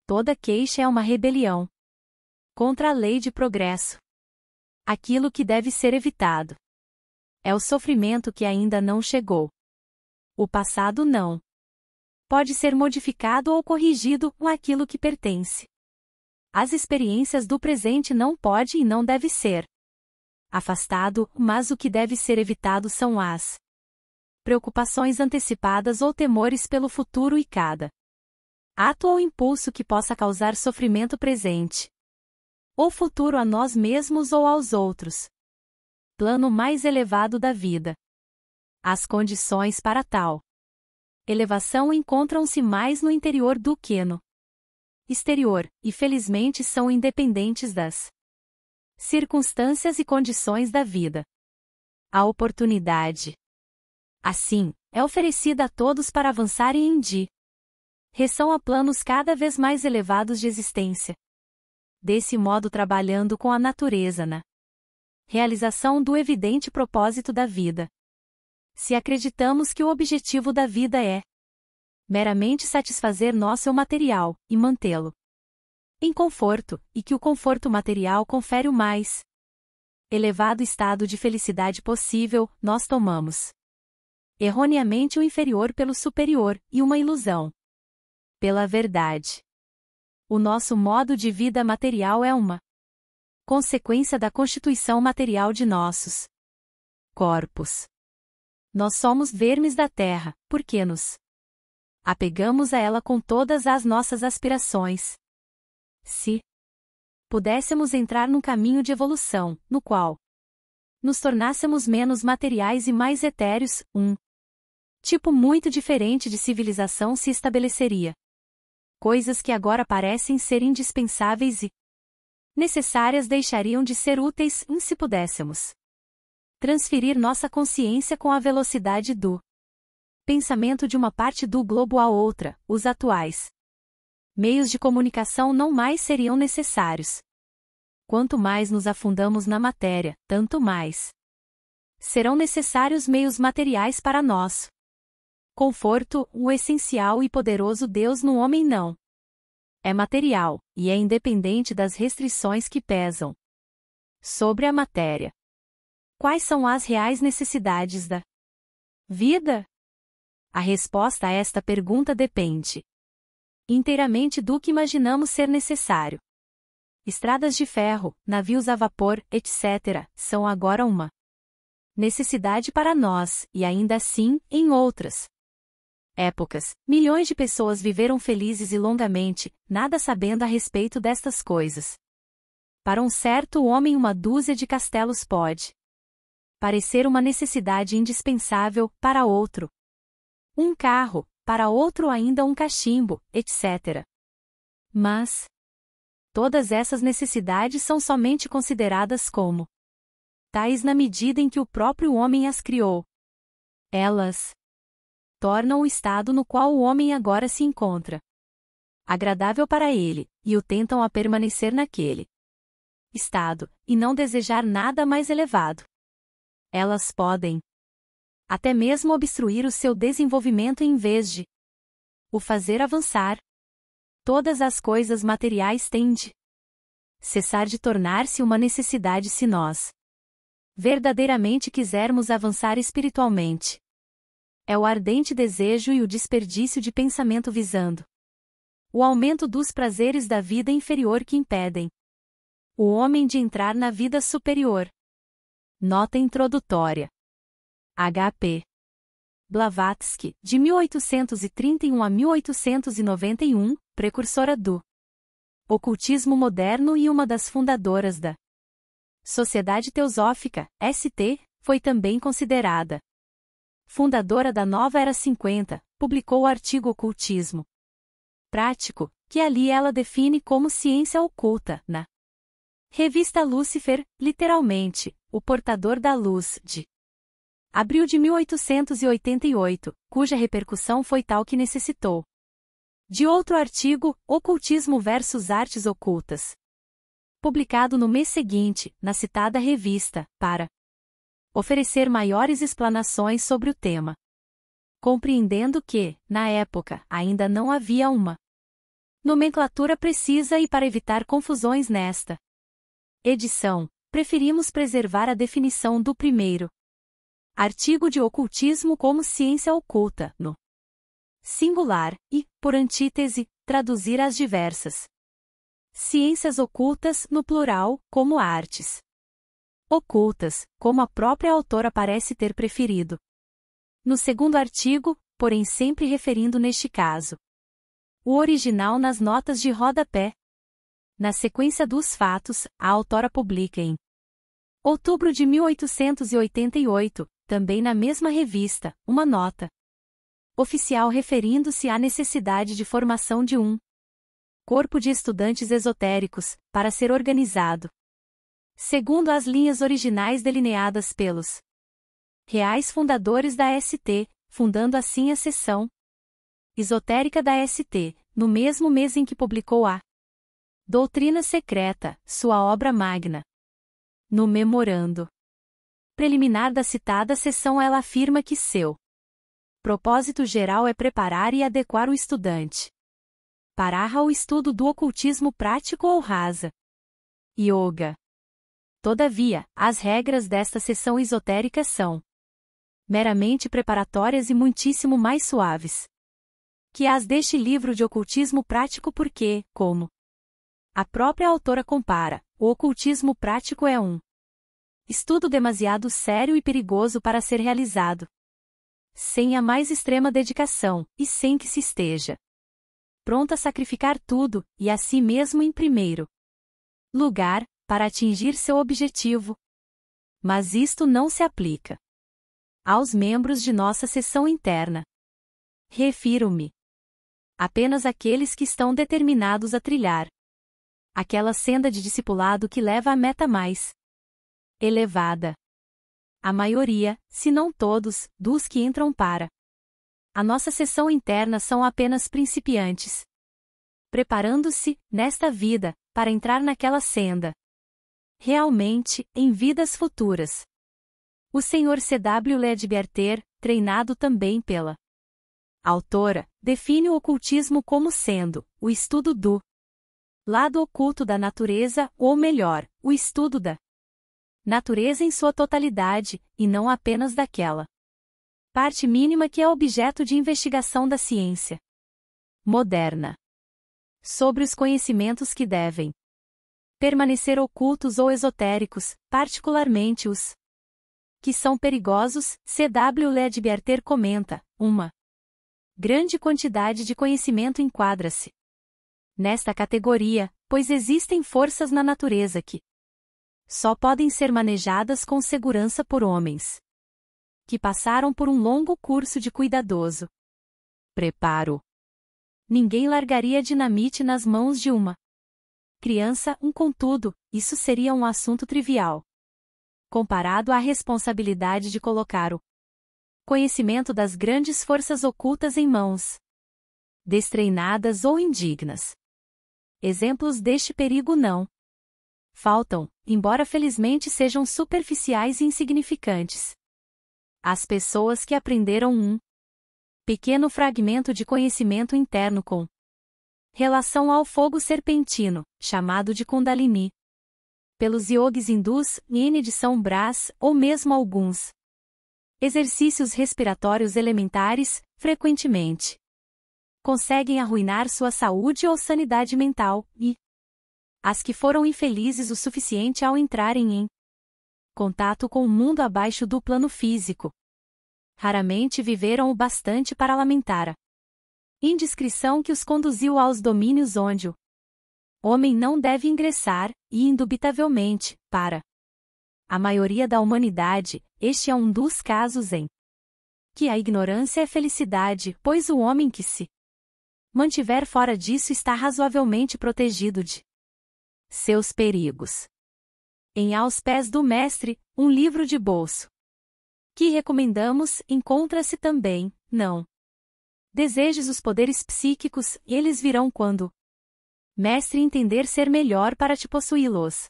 Toda queixa é uma rebelião contra a lei de progresso. Aquilo que deve ser evitado é o sofrimento que ainda não chegou. O passado não pode ser modificado ou corrigido com aquilo que pertence. As experiências do presente não pode e não deve ser afastado, mas o que deve ser evitado são as preocupações antecipadas ou temores pelo futuro e cada ato ou impulso que possa causar sofrimento presente ou futuro a nós mesmos ou aos outros. Plano mais elevado da vida. As condições para tal elevação encontram-se mais no interior do que no exterior, e felizmente são independentes das circunstâncias e condições da vida. A oportunidade, assim, é oferecida a todos para avançarem em direção a planos cada vez mais elevados de existência. Desse modo, trabalhando com a natureza na realização do evidente propósito da vida. Se acreditamos que o objetivo da vida é meramente satisfazer nosso eu material e mantê-lo em conforto, e que o conforto material confere o mais elevado estado de felicidade possível, nós tomamos erroneamente o inferior pelo superior, e uma ilusão pela verdade. O nosso modo de vida material é uma consequência da constituição material de nossos corpos. Nós somos vermes da terra, porque nos apegamos a ela com todas as nossas aspirações. Se pudéssemos entrar num caminho de evolução, no qual nos tornássemos menos materiais e mais etéreos, um tipo muito diferente de civilização se estabeleceria. Coisas que agora parecem ser indispensáveis e necessárias deixariam de ser úteis, se pudéssemos transferir nossa consciência com a velocidade do pensamento de uma parte do globo a outra. Os atuais meios de comunicação não mais seriam necessários. Quanto mais nos afundamos na matéria, tanto mais serão necessários meios materiais para nosso conforto. O essencial e poderoso Deus no homem não é material, e é independente das restrições que pesam sobre a matéria. Quais são as reais necessidades da vida? A resposta a esta pergunta depende inteiramente do que imaginamos ser necessário. Estradas de ferro, navios a vapor, etc., são agora uma necessidade para nós, e ainda assim, em outras épocas, milhões de pessoas viveram felizes e longamente, nada sabendo a respeito destas coisas. Para um certo homem, uma dúzia de castelos pode parecer uma necessidade indispensável, para outro um carro, para outro ainda um cachimbo, etc. Mas todas essas necessidades são somente consideradas como tais na medida em que o próprio homem as criou. Elas tornam o estado no qual o homem agora se encontra agradável para ele, e o tentam a permanecer naquele estado, e não desejar nada mais elevado. Elas podem até mesmo obstruir o seu desenvolvimento em vez de o fazer avançar. Todas as coisas materiais têm de cessar de tornar-se uma necessidade se nós verdadeiramente quisermos avançar espiritualmente. É o ardente desejo e o desperdício de pensamento visando o aumento dos prazeres da vida inferior que impedem o homem de entrar na vida superior. Nota introdutória. H.P. Blavatsky, de 1831 a 1891, precursora do ocultismo moderno e uma das fundadoras da Sociedade Teosófica, St., foi também considerada fundadora da Nova Era 50, publicou o artigo Ocultismo Prático, que ali ela define como ciência oculta, na revista Lúcifer, literalmente, o portador da luz, de abril de 1888, cuja repercussão foi tal que necessitou de outro artigo, Ocultismo versus Artes Ocultas, publicado no mês seguinte, na citada revista, para oferecer maiores explanações sobre o tema. Compreendendo que, na época, ainda não havia uma nomenclatura precisa e para evitar confusões nesta edição, preferimos preservar a definição do primeiro artigo de ocultismo como ciência oculta, no singular, e, por antítese, traduzir as diversas ciências ocultas, no plural, como artes ocultas, como a própria autora parece ter preferido. No segundo artigo, porém sempre referindo neste caso o original nas notas de rodapé. Na sequência dos fatos, a autora publica em outubro de 1888, também na mesma revista, uma nota oficial referindo-se à necessidade de formação de um corpo de estudantes esotéricos, para ser organizado segundo as linhas originais delineadas pelos reais fundadores da ST, fundando assim a seção esotérica da ST, no mesmo mês em que publicou a Doutrina Secreta, sua obra magna. No memorando preliminar da citada seção, ela afirma que seu propósito geral é preparar e adequar o estudante para o estudo do ocultismo prático ou rasa yoga. Todavia, as regras desta seção esotérica são meramente preparatórias e muitíssimo mais suaves que as deste livro de ocultismo prático, porque, como a própria autora compara, o ocultismo prático é um estudo demasiado sério e perigoso para ser realizado sem a mais extrema dedicação, e sem que se esteja pronto a sacrificar tudo, e a si mesmo em primeiro lugar, para atingir seu objetivo. Mas isto não se aplica aos membros de nossa seção interna. Refiro-me apenas àqueles que estão determinados a trilhar aquela senda de discipulado que leva à meta mais elevada. A maioria, se não todos, dos que entram para a nossa seção interna são apenas principiantes, preparando-se, nesta vida, para entrar naquela senda realmente, em vidas futuras. O Sr. C.W. Ledbetter, treinado também pela autora, define o ocultismo como sendo o estudo do lado oculto da natureza, ou melhor, o estudo da natureza em sua totalidade, e não apenas daquela parte mínima que é objeto de investigação da ciência moderna. Sobre os conhecimentos que devem permanecer ocultos ou esotéricos, particularmente os que são perigosos, C.W. Ledbetter comenta, uma grande quantidade de conhecimento enquadra-se nesta categoria, pois existem forças na natureza que só podem ser manejadas com segurança por homens que passaram por um longo curso de cuidadoso preparo. Ninguém largaria dinamite nas mãos de uma criança, contudo, isso seria um assunto trivial comparado à responsabilidade de colocar o conhecimento das grandes forças ocultas em mãos destreinadas ou indignas. Exemplos deste perigo não faltam, embora felizmente sejam superficiais e insignificantes. As pessoas que aprenderam um pequeno fragmento de conhecimento interno com relação ao fogo serpentino, chamado de Kundalini, pelos yogis hindus, Yin de São Brás, ou mesmo alguns exercícios respiratórios elementares, frequentemente conseguem arruinar sua saúde ou sanidade mental, e as que foram infelizes o suficiente ao entrarem em contato com o mundo abaixo do plano físico raramente viveram o bastante para lamentar a indiscrição que os conduziu aos domínios onde o homem não deve ingressar, e indubitavelmente, para a maioria da humanidade, este é um dos casos em que a ignorância é felicidade, pois o homem que se mantiver fora disso está razoavelmente protegido de seus perigos. Em Aos Pés do Mestre, um livro de bolso que recomendamos, encontra-se também, não desejes os poderes psíquicos, eles virão quando mestre entender ser melhor para te possuí-los.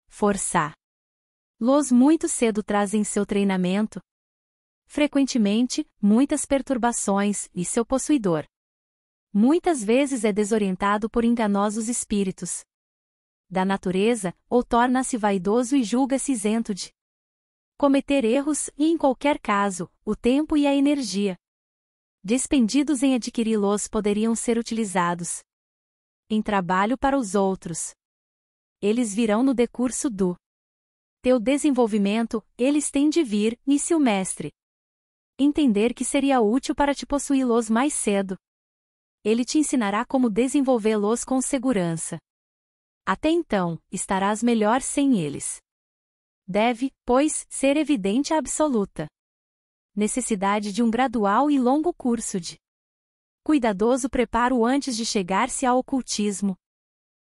Forçar-los muito cedo traz em seu treinamento frequentemente muitas perturbações, e seu possuidor muitas vezes é desorientado por enganosos espíritos da natureza, ou torna-se vaidoso e julga-se isento de cometer erros, e em qualquer caso, o tempo e a energia despendidos em adquiri-los poderiam ser utilizados em trabalho para os outros. Eles virão no decurso do teu desenvolvimento, eles têm de vir, e se o mestre entender que seria útil para te possuí-los mais cedo, ele te ensinará como desenvolvê-los com segurança. Até então, estarás melhor sem eles. Deve, pois, ser evidente a absoluta necessidade de um gradual e longo curso de cuidadoso preparo antes de chegar-se ao ocultismo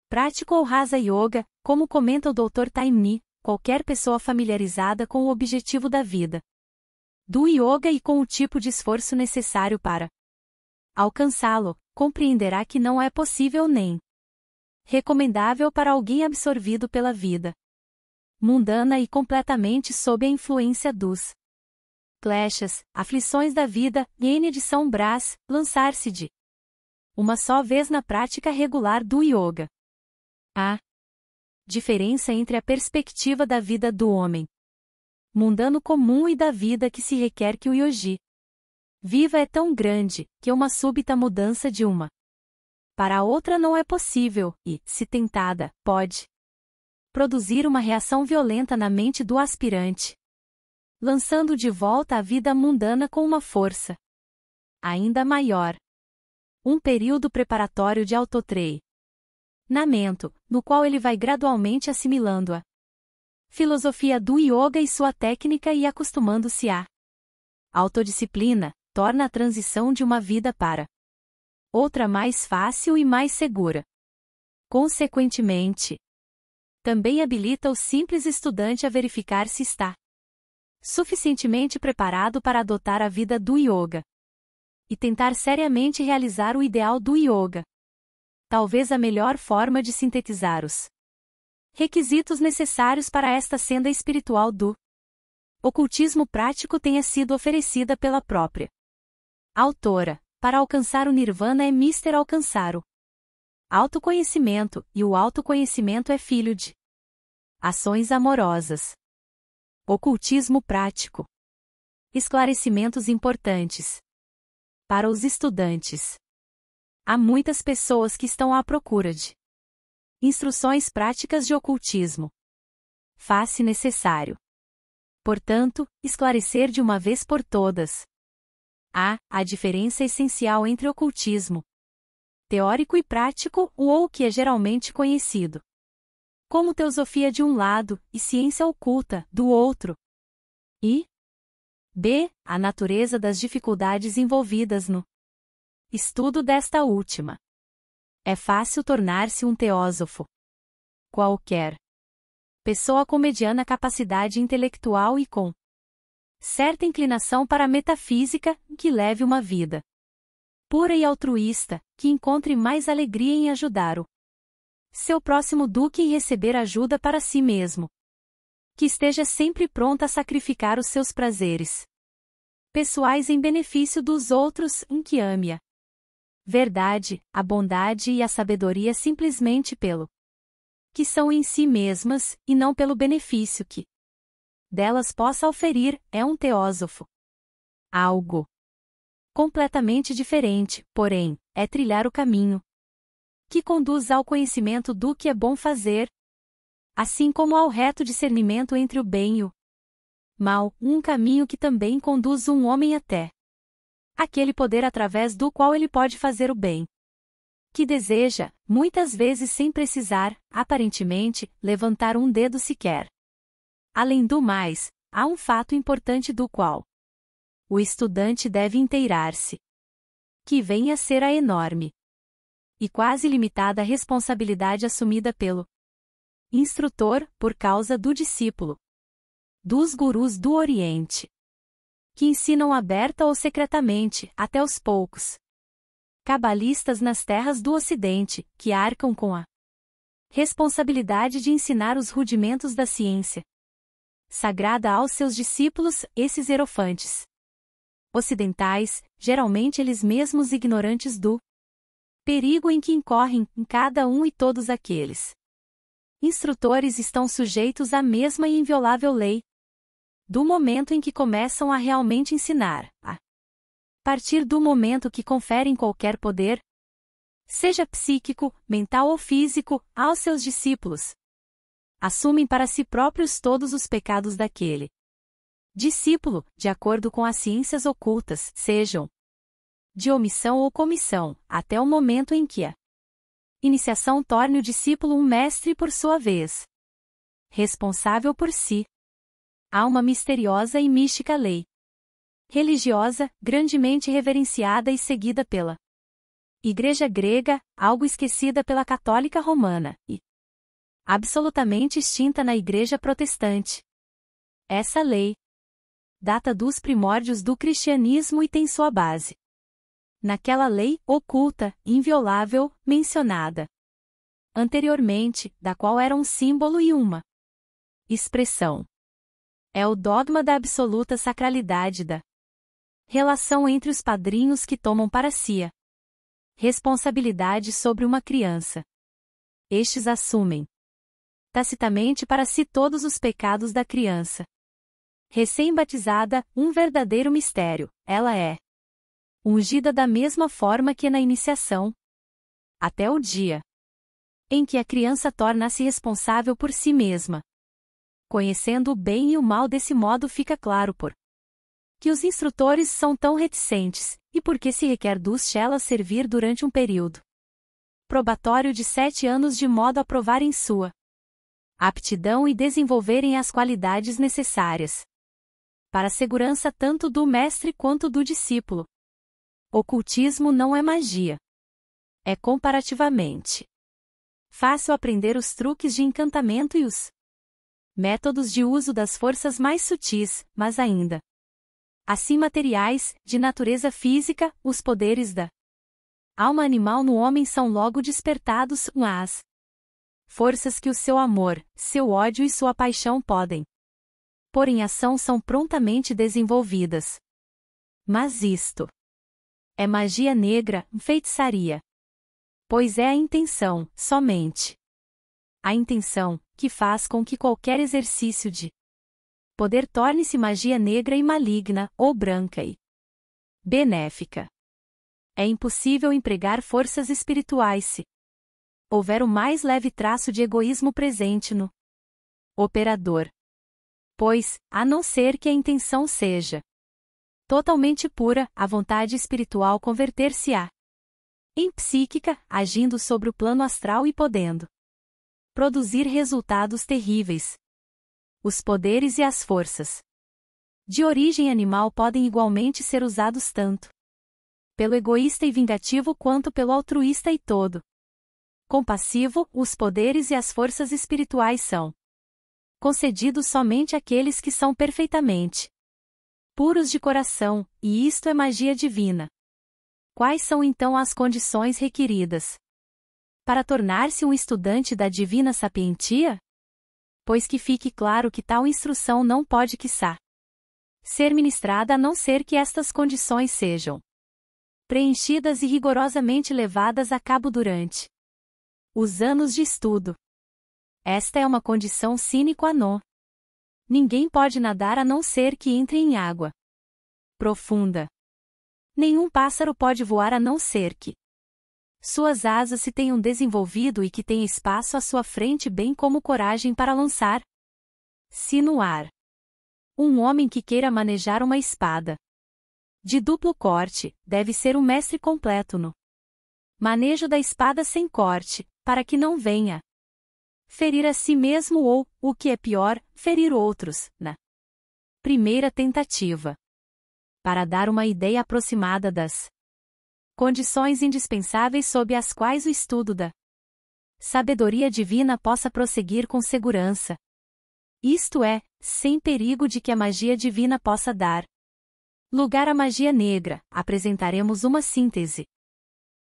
prático ou Raja Yoga, como comenta o Dr. Taimni, qualquer pessoa familiarizada com o objetivo da vida do yoga e com o tipo de esforço necessário para alcançá-lo, compreenderá que não é possível nem recomendável para alguém absorvido pela vida mundana e completamente sob a influência dos kleshas, aflições da vida, N de São Brás, lançar-se de uma só vez na prática regular do yoga. A diferença entre a perspectiva da vida do homem mundano comum e da vida que se requer que o yogi viva é tão grande, que uma súbita mudança de uma para a outra não é possível, e, se tentada, pode produzir uma reação violenta na mente do aspirante, lançando de volta a vida mundana com uma força ainda maior. Um período preparatório de autotreinamento, no qual ele vai gradualmente assimilando a filosofia do yoga e sua técnica e acostumando-se à autodisciplina, torna a transição de uma vida para outra mais fácil e mais segura. Consequentemente, também habilita o simples estudante a verificar se está suficientemente preparado para adotar a vida do yoga e tentar seriamente realizar o ideal do yoga. Talvez a melhor forma de sintetizar os requisitos necessários para esta senda espiritual do ocultismo prático tenha sido oferecida pela própria autora. Para alcançar o nirvana é mister alcançar o autoconhecimento, e o autoconhecimento é filho de ações amorosas. Ocultismo prático. Esclarecimentos importantes para os estudantes. Há muitas pessoas que estão à procura de instruções práticas de ocultismo. Faz-se necessário, portanto, esclarecer de uma vez por todas a diferença essencial entre ocultismo teórico e prático, ou o que é geralmente conhecido como teosofia de um lado e ciência oculta do outro, e b. a natureza das dificuldades envolvidas no estudo desta última. É fácil tornar-se um teósofo. Qualquer pessoa com mediana capacidade intelectual e com certa inclinação para a metafísica, que leve uma vida pura e altruísta, que encontre mais alegria em ajudar o seu próximo do que em receber ajuda para si mesmo. Que esteja sempre pronta a sacrificar os seus prazeres pessoais em benefício dos outros, em que ame a verdade, a bondade e a sabedoria simplesmente pelo que são em si mesmas, e não pelo benefício que delas possa oferir, é um teósofo. Algo completamente diferente, porém, é trilhar o caminho que conduz ao conhecimento do que é bom fazer, assim como ao reto discernimento entre o bem e o mal, um caminho que também conduz um homem até aquele poder através do qual ele pode fazer o bem que deseja, muitas vezes sem precisar, aparentemente, levantar um dedo sequer. Além do mais, há um fato importante do qual o estudante deve inteirar-se, que vem a ser a enorme e quase limitada responsabilidade assumida pelo instrutor, por causa do discípulo, dos gurus do Oriente, que ensinam aberta ou secretamente, até os poucos cabalistas nas terras do Ocidente, que arcam com a responsabilidade de ensinar os rudimentos da ciência sagrada aos seus discípulos, esses hierofantes ocidentais, geralmente eles mesmos ignorantes do perigo em que incorrem, em cada um e todos aqueles instrutores estão sujeitos à mesma e inviolável lei do momento em que começam a realmente ensinar, a partir do momento que conferem qualquer poder, seja psíquico, mental ou físico, aos seus discípulos. Assumem para si próprios todos os pecados daquele discípulo, de acordo com as ciências ocultas, sejam de omissão ou comissão, até o momento em que a iniciação torne o discípulo um mestre por sua vez, responsável por si. Há uma misteriosa e mística lei religiosa, grandemente reverenciada e seguida pela Igreja grega, algo esquecida pela Católica Romana, e absolutamente extinta na Igreja Protestante. Essa lei data dos primórdios do cristianismo e tem sua base naquela lei oculta, inviolável, mencionada anteriormente, da qual era um símbolo e uma expressão. É o dogma da absoluta sacralidade da relação entre os padrinhos que tomam para si a responsabilidade sobre uma criança. Estes assumem tacitamente para si todos os pecados da criança recém-batizada, um verdadeiro mistério. Ela é ungida da mesma forma que na iniciação, até o dia em que a criança torna-se responsável por si mesma. Conhecendo o bem e o mal desse modo fica claro por que os instrutores são tão reticentes, e por que se requer dos chelas servir durante um período probatório de 7 anos de modo a provarem sua aptidão e desenvolverem as qualidades necessárias para a segurança tanto do mestre quanto do discípulo. Ocultismo não é magia. É comparativamente fácil aprender os truques de encantamento e os métodos de uso das forças mais sutis, mas ainda assim materiais, de natureza física, os poderes da alma animal no homem são logo despertados, as forças que o seu amor, seu ódio e sua paixão podem pôr em ação são prontamente desenvolvidas. Mas isto é magia negra, feitiçaria. Pois é a intenção, somente a intenção, que faz com que qualquer exercício de poder torne-se magia negra e maligna, ou branca e benéfica. É impossível empregar forças espirituais se houver o mais leve traço de egoísmo presente no operador. Pois, a não ser que a intenção seja totalmente pura, a vontade espiritual converter-se-á em psíquica, agindo sobre o plano astral e podendo produzir resultados terríveis. Os poderes e as forças de origem animal podem igualmente ser usados tanto pelo egoísta e vingativo quanto pelo altruísta e todo compassivo. Os poderes e as forças espirituais são concedidos somente àqueles que são perfeitamente puros de coração, e isto é magia divina. Quais são então as condições requeridas para tornar-se um estudante da divina sapientia? Pois que fique claro que tal instrução não pode quiçá ser ministrada a não ser que estas condições sejam preenchidas e rigorosamente levadas a cabo durante os anos de estudo. Esta é uma condição sine qua non. Ninguém pode nadar a não ser que entre em água profunda. Nenhum pássaro pode voar a não ser que suas asas se tenham desenvolvido e que tenha espaço à sua frente, bem como coragem para lançar-se no ar. Um homem que queira manejar uma espada de duplo corte deve ser um mestre completo no manejo da espada sem corte, para que não venha ferir a si mesmo ou, o que é pior, ferir outros, na primeira tentativa. Para dar uma ideia aproximada das condições indispensáveis sob as quais o estudo da sabedoria divina possa prosseguir com segurança. Isto é, sem perigo de que a magia divina possa dar lugar à magia negra, apresentaremos uma síntese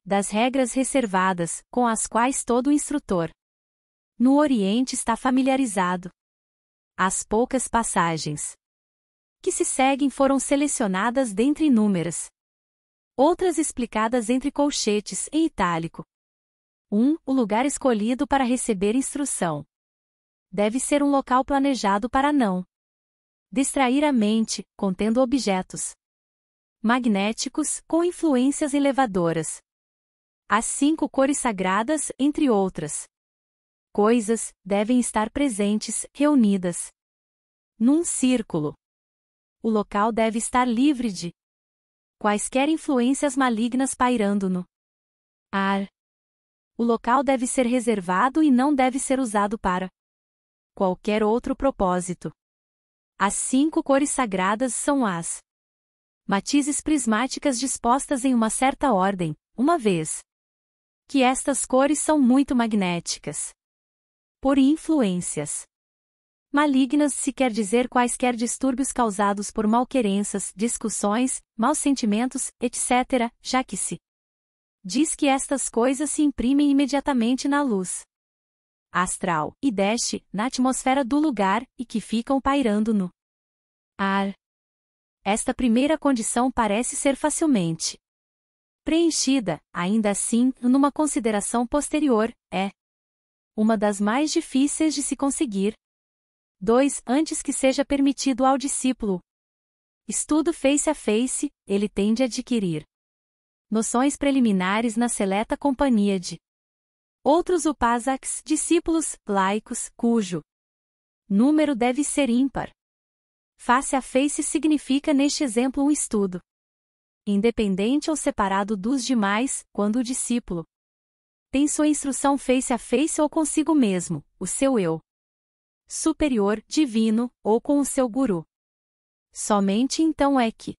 das regras reservadas, com as quais todo instrutor no Oriente está familiarizado. As poucas passagens que se seguem foram selecionadas dentre inúmeras outras explicadas entre colchetes, em itálico. 1. O lugar escolhido para receber instrução deve ser um local planejado para não distrair a mente, contendo objetos magnéticos, com influências elevadoras. As 5 cores sagradas, entre outras coisas, devem estar presentes, reunidas num círculo. O local deve estar livre de quaisquer influências malignas pairando no ar. O local deve ser reservado e não deve ser usado para qualquer outro propósito. As 5 cores sagradas são as matizes prismáticas dispostas em uma certa ordem, uma vez que estas cores são muito magnéticas. Por influências malignas se quer dizer quaisquer distúrbios causados por malquerenças, discussões, maus sentimentos, etc., já que se diz que estas coisas se imprimem imediatamente na luz astral, e desce, na atmosfera do lugar, e que ficam pairando no ar. Esta primeira condição parece ser facilmente preenchida, ainda assim, numa consideração posterior, é uma das mais difíceis de se conseguir. 2. Antes que seja permitido ao discípulo estudo face a face, ele tende a adquirir noções preliminares na seleta companhia de outros upasaks, discípulos, laicos, cujo número deve ser ímpar. Face a face significa neste exemplo um estudo independente ou separado dos demais, quando o discípulo tem sua instrução face a face ou consigo mesmo, o seu eu superior, divino, ou com o seu guru. Somente então é que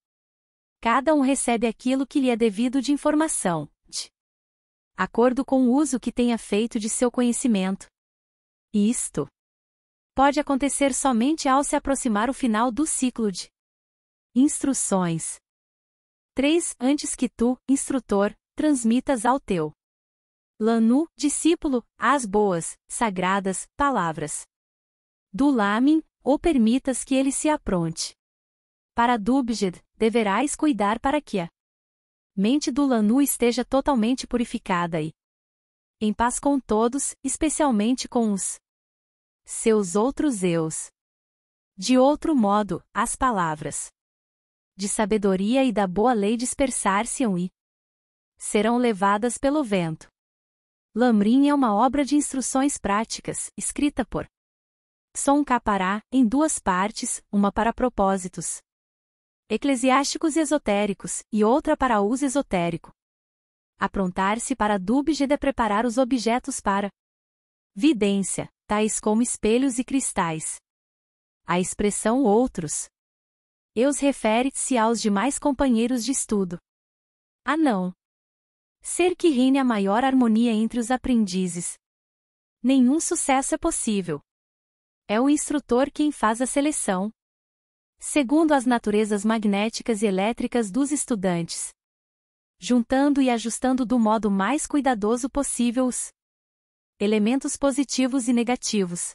cada um recebe aquilo que lhe é devido de informação, de acordo com o uso que tenha feito de seu conhecimento. Isto pode acontecer somente ao se aproximar o final do ciclo de instruções. 3. Antes que tu, instrutor, transmitas ao teu Lanu, discípulo, as boas, sagradas, palavras do Lamin, ou permitas que ele se apronte para Dubjed, deverás cuidar para que a mente do Lanu esteja totalmente purificada e em paz com todos, especialmente com os seus outros eus. De outro modo, as palavras de sabedoria e da boa lei dispersar-se-ão e serão levadas pelo vento. Lamrim é uma obra de instruções práticas, escrita por Tsongkhapa, em 2 partes, uma para propósitos eclesiásticos e esotéricos, e outra para uso esotérico. Aprontar-se para Dubjed é preparar os objetos para vidência, tais como espelhos e cristais. A expressão outros eus refere-se aos demais companheiros de estudo. A não ser que reine a maior harmonia entre os aprendizes, nenhum sucesso é possível. É o instrutor quem faz a seleção, segundo as naturezas magnéticas e elétricas dos estudantes, juntando e ajustando do modo mais cuidadoso possível os elementos positivos e negativos.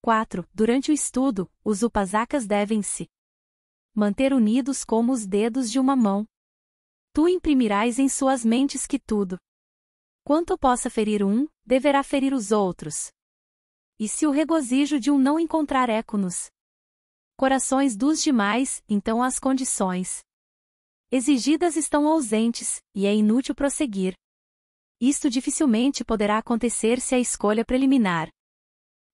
4. Durante o estudo, os upasakas devem se manter unidos como os dedos de uma mão. Tu imprimirás em suas mentes que tudo quanto possa ferir um, deverá ferir os outros. E se o regozijo de um não encontrar eco nos corações dos demais, então as condições exigidas estão ausentes, e é inútil prosseguir. Isto dificilmente poderá acontecer se a escolha preliminar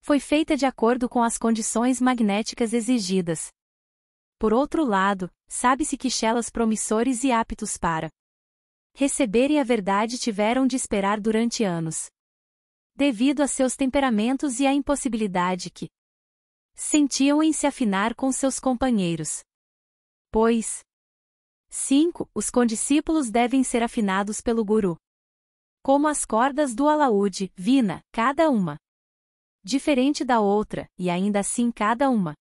foi feita de acordo com as condições magnéticas exigidas. Por outro lado, sabe-se que chelas promissores e aptos para receberem a verdade tiveram de esperar durante anos, devido a seus temperamentos e à impossibilidade que sentiam em se afinar com seus companheiros. Pois 5. Os condiscípulos devem ser afinados pelo guru, como as cordas do alaúde, vina, cada uma diferente da outra, e ainda assim cada uma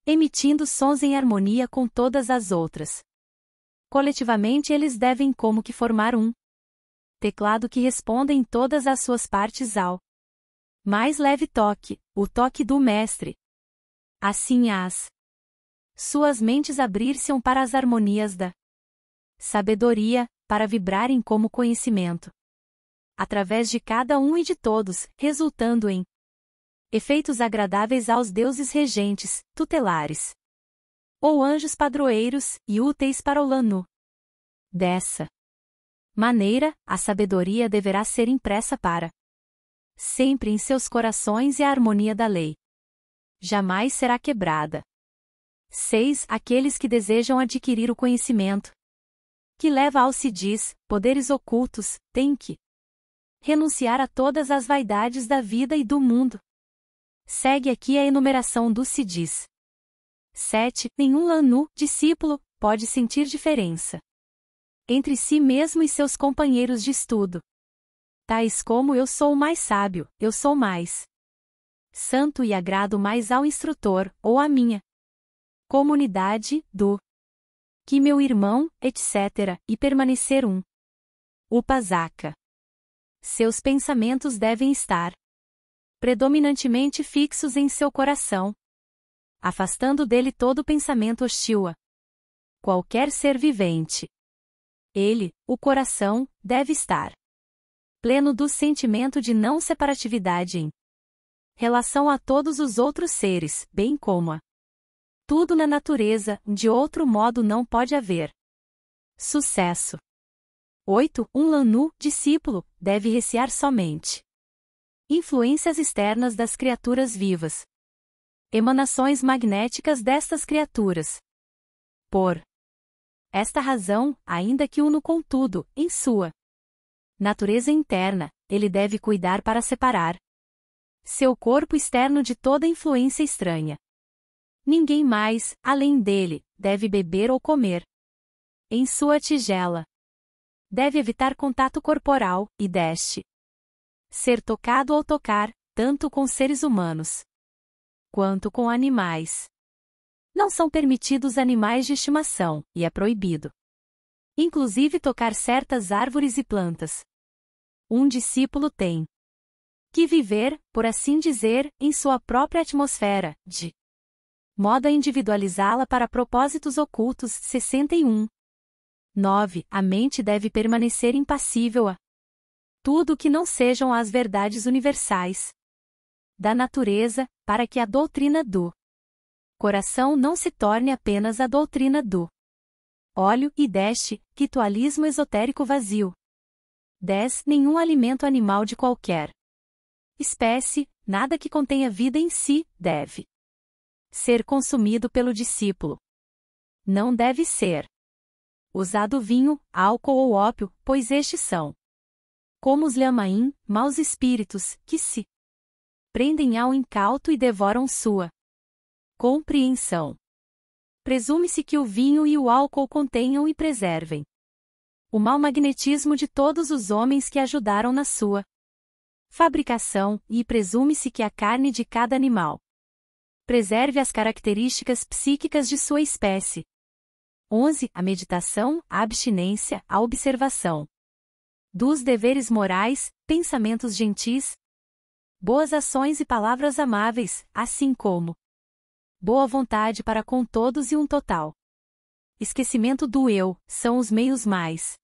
emitindo sons em harmonia com todas as outras. Coletivamente eles devem como que formar um teclado que responda em todas as suas partes ao mais leve toque, o toque do mestre. Assim as suas mentes abrir-se-ão para as harmonias da sabedoria, para vibrarem como conhecimento, através de cada um e de todos, resultando em efeitos agradáveis aos deuses regentes, tutelares, ou anjos padroeiros, e úteis para o Lanu. Dessa maneira, a sabedoria deverá ser impressa para sempre em seus corações e a harmonia da lei jamais será quebrada. 6. Aqueles que desejam adquirir o conhecimento que leva ao Siddhis, poderes ocultos, têm que renunciar a todas as vaidades da vida e do mundo. Segue aqui a enumeração dos Siddhis. 7. Nenhum aluno, discípulo, pode sentir diferença entre si mesmo e seus companheiros de estudo. Tais como eu sou o mais sábio, eu sou mais santo e agrado mais ao instrutor, ou à minha comunidade, do que meu irmão, etc., e permanecer um. Upasaka. Seus pensamentos devem estar predominantemente fixos em seu coração, afastando dele todo pensamento hostil a qualquer ser vivente. Ele, o coração, deve estar pleno do sentimento de não separatividade em relação a todos os outros seres, bem como a tudo na natureza, de outro modo não pode haver sucesso. 8. Um lanu, discípulo, deve recear somente influências externas das criaturas vivas, emanações magnéticas destas criaturas. Por esta razão, ainda que uno contudo, em sua natureza interna, ele deve cuidar para separar seu corpo externo de toda influência estranha. Ninguém mais, além dele, deve beber ou comer em sua tigela. Deve evitar contato corporal, e deste ser tocado ou tocar, tanto com seres humanos quanto com animais. Não são permitidos animais de estimação, e é proibido inclusive tocar certas árvores e plantas. Um discípulo tem que viver, por assim dizer, em sua própria atmosfera, de modo a individualizá-la para propósitos ocultos. 61. 9. A mente deve permanecer impassível a tudo que não sejam as verdades universais da natureza, para que a doutrina do coração não se torne apenas a doutrina do óleo, e deste, ritualismo esotérico vazio. 10. Nenhum alimento animal de qualquer espécie, nada que contenha vida em si, deve ser consumido pelo discípulo. Não deve ser usado vinho, álcool ou ópio, pois estes são como os lhamaim, maus espíritos, que se prendem ao incauto e devoram sua compreensão. Presume-se que o vinho e o álcool contenham e preservem o mau magnetismo de todos os homens que ajudaram na sua fabricação, e presume-se que a carne de cada animal preserve as características psíquicas de sua espécie. 11. A meditação, a abstinência, a observação dos deveres morais, pensamentos gentis, boas ações e palavras amáveis, assim como boa vontade para com todos e um total esquecimento do eu, são os meios mais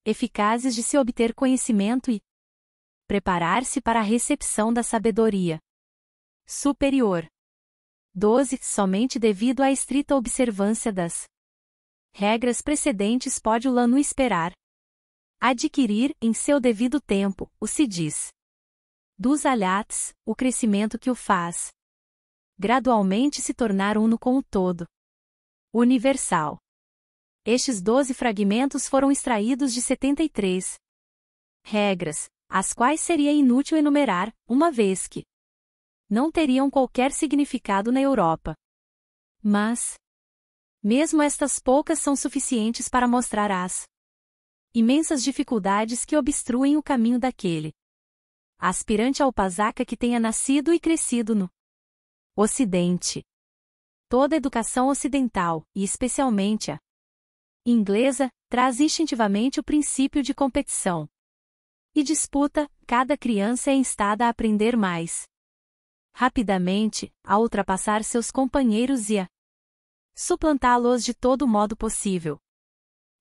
eficazes de se obter conhecimento e preparar-se para a recepção da sabedoria superior. 12. Somente devido à estrita observância das regras precedentes pode o lanu esperar adquirir, em seu devido tempo, o se diz dos alhats, o crescimento que o faz gradualmente se tornar uno com o todo universal. Estes 12 fragmentos foram extraídos de 73 regras, as quais seria inútil enumerar, uma vez que não teriam qualquer significado na Europa. Mas, mesmo estas poucas são suficientes para mostrar as imensas dificuldades que obstruem o caminho daquele aspirante ao Upasaka que tenha nascido e crescido no Ocidente. Toda educação ocidental, e especialmente a inglesa, traz instintivamente o princípio de competição e disputa. Cada criança é instada a aprender mais rapidamente, a ultrapassar seus companheiros e a suplantá-los de todo modo possível.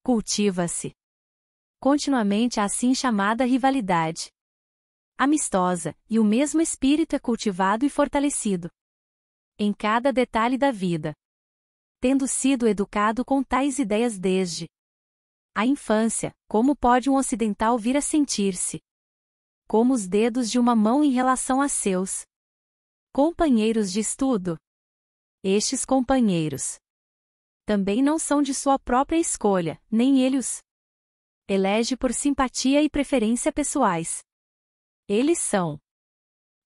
Cultiva-se continuamente a assim chamada rivalidade amistosa, e o mesmo espírito é cultivado e fortalecido em cada detalhe da vida. Tendo sido educado com tais ideias desde a infância, como pode um ocidental vir a sentir-se como os dedos de uma mão em relação a seus companheiros de estudo? Estes companheiros também não são de sua própria escolha, nem ele os elege por simpatia e preferência pessoais. Eles são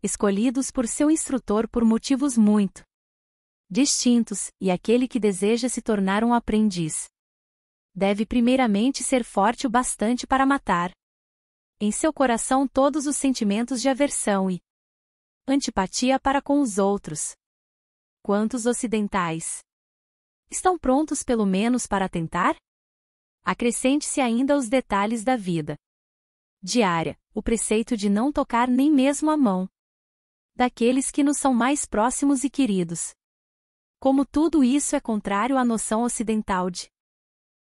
escolhidos por seu instrutor por motivos muito distintos, e aquele que deseja se tornar um aprendiz deve primeiramente ser forte o bastante para matar em seu coração todos os sentimentos de aversão e antipatia para com os outros. Quantos ocidentais estão prontos pelo menos para tentar? Acrescente-se ainda os detalhes da vida diária, o preceito de não tocar nem mesmo a mão daqueles que nos são mais próximos e queridos. Como tudo isso é contrário à noção ocidental de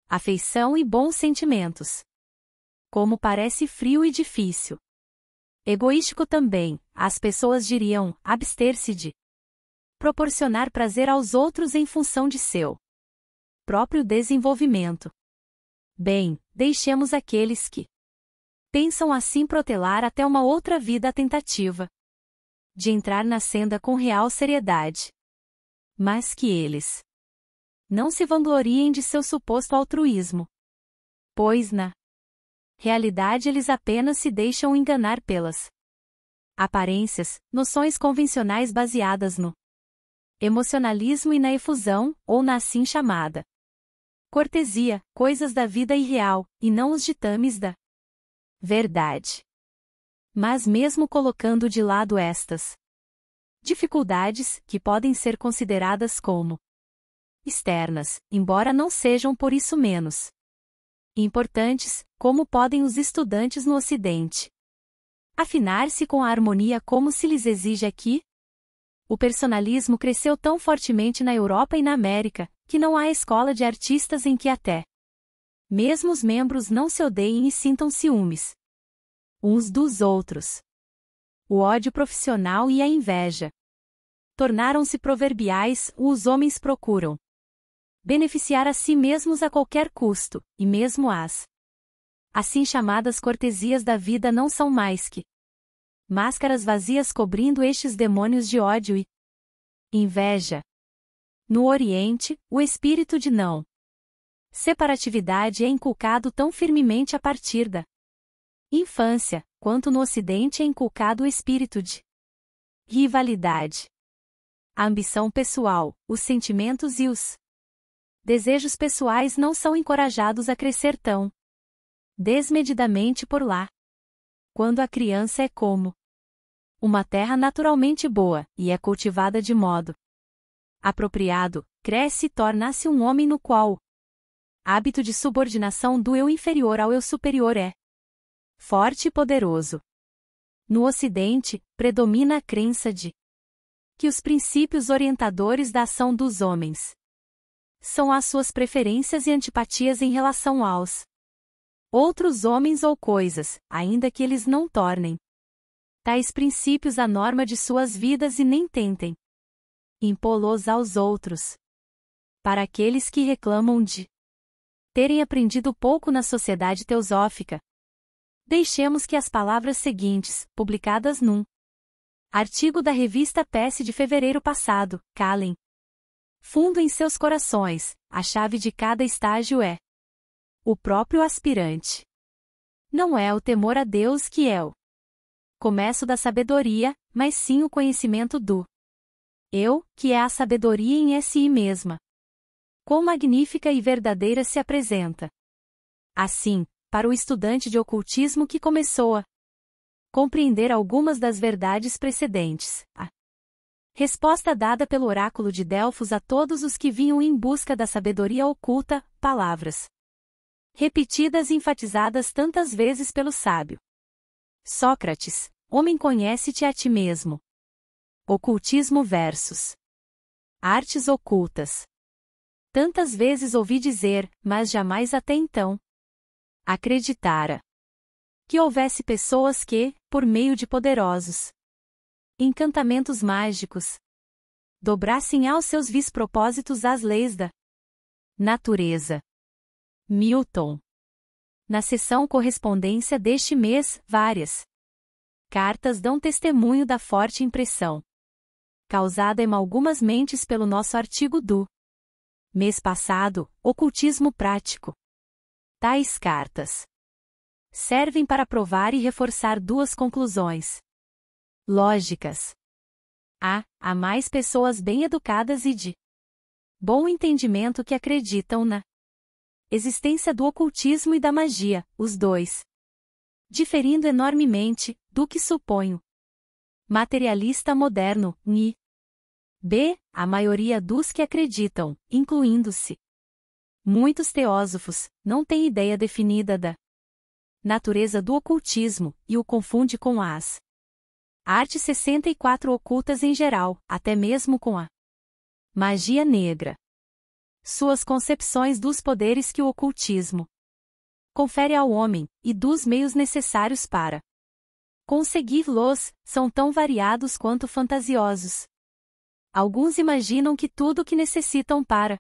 afeição e bons sentimentos. Como parece frio e difícil. Egoístico também, as pessoas diriam, abster-se de proporcionar prazer aos outros em função de seu próprio desenvolvimento. Bem, deixemos aqueles que pensam assim protelar até uma outra vida a tentativa de entrar na senda com real seriedade. Mas que eles não se vangloriem de seu suposto altruísmo, pois na realidade eles apenas se deixam enganar pelas aparências, noções convencionais baseadas no emocionalismo e na efusão, ou na assim chamada cortesia, coisas da vida irreal, e não os ditames da verdade. Mas mesmo colocando de lado estas dificuldades, que podem ser consideradas como externas, embora não sejam por isso menos importantes, como podem os estudantes no Ocidente afinar-se com a harmonia como se lhes exige aqui? O personalismo cresceu tão fortemente na Europa e na América, que não há escola de artistas em que até mesmo os membros não se odeiem e sintam ciúmes uns dos outros. O ódio profissional e a inveja tornaram-se proverbiais, os homens procuram beneficiar a si mesmos a qualquer custo, e mesmo as assim chamadas cortesias da vida não são mais que máscaras vazias cobrindo estes demônios de ódio e inveja. No Oriente, o espírito de não separatividade é inculcado tão firmemente a partir da infância, quanto no Ocidente é inculcado o espírito de rivalidade. A ambição pessoal, os sentimentos e os desejos pessoais não são encorajados a crescer tão desmedidamente por lá. Quando a criança é como uma terra naturalmente boa, e é cultivada de modo apropriado, cresce e torna-se um homem no qual o hábito de subordinação do eu inferior ao eu superior é forte e poderoso. No Ocidente, predomina a crença de que os princípios orientadores da ação dos homens são as suas preferências e antipatias em relação aos outros homens ou coisas, ainda que eles não tornem tais princípios a norma de suas vidas e nem tentem impô-los aos outros. Para aqueles que reclamam de terem aprendido pouco na sociedade teosófica, deixemos que as palavras seguintes, publicadas num artigo da revista PES de fevereiro passado, calem fundo em seus corações. A chave de cada estágio é o próprio aspirante. Não é o temor a Deus que é o começo da sabedoria, mas sim o conhecimento do eu, que é a sabedoria em si mesma. Quão magnífica e verdadeira se apresenta. Assim, para o estudante de ocultismo que começou a compreender algumas das verdades precedentes, a resposta dada pelo oráculo de Delfos a todos os que vinham em busca da sabedoria oculta, palavras repetidas e enfatizadas tantas vezes pelo sábio Sócrates: homem, conhece-te a ti mesmo. Ocultismo versus artes ocultas. Tantas vezes ouvi dizer, mas jamais até então acreditara que houvesse pessoas que, por meio de poderosos encantamentos mágicos, dobrassem aos seus vis propósitos as leis da natureza. Milton. Na seção correspondência deste mês, várias cartas dão testemunho da forte impressão causada em algumas mentes pelo nosso artigo do mês passado, Ocultismo Prático. Tais cartas servem para provar e reforçar duas conclusões lógicas. Há mais pessoas bem-educadas e de bom entendimento que acreditam na existência do ocultismo e da magia, os dois diferindo enormemente do que suponho. Materialista moderno, a maioria dos que acreditam, incluindo-se muitos teósofos, não tem ideia definida da natureza do ocultismo e o confunde com as artes 64 ocultas em geral, até mesmo com a magia negra. Suas concepções dos poderes que o ocultismo confere ao homem, e dos meios necessários para consegui-los, são tão variados quanto fantasiosos. Alguns imaginam que tudo o que necessitam para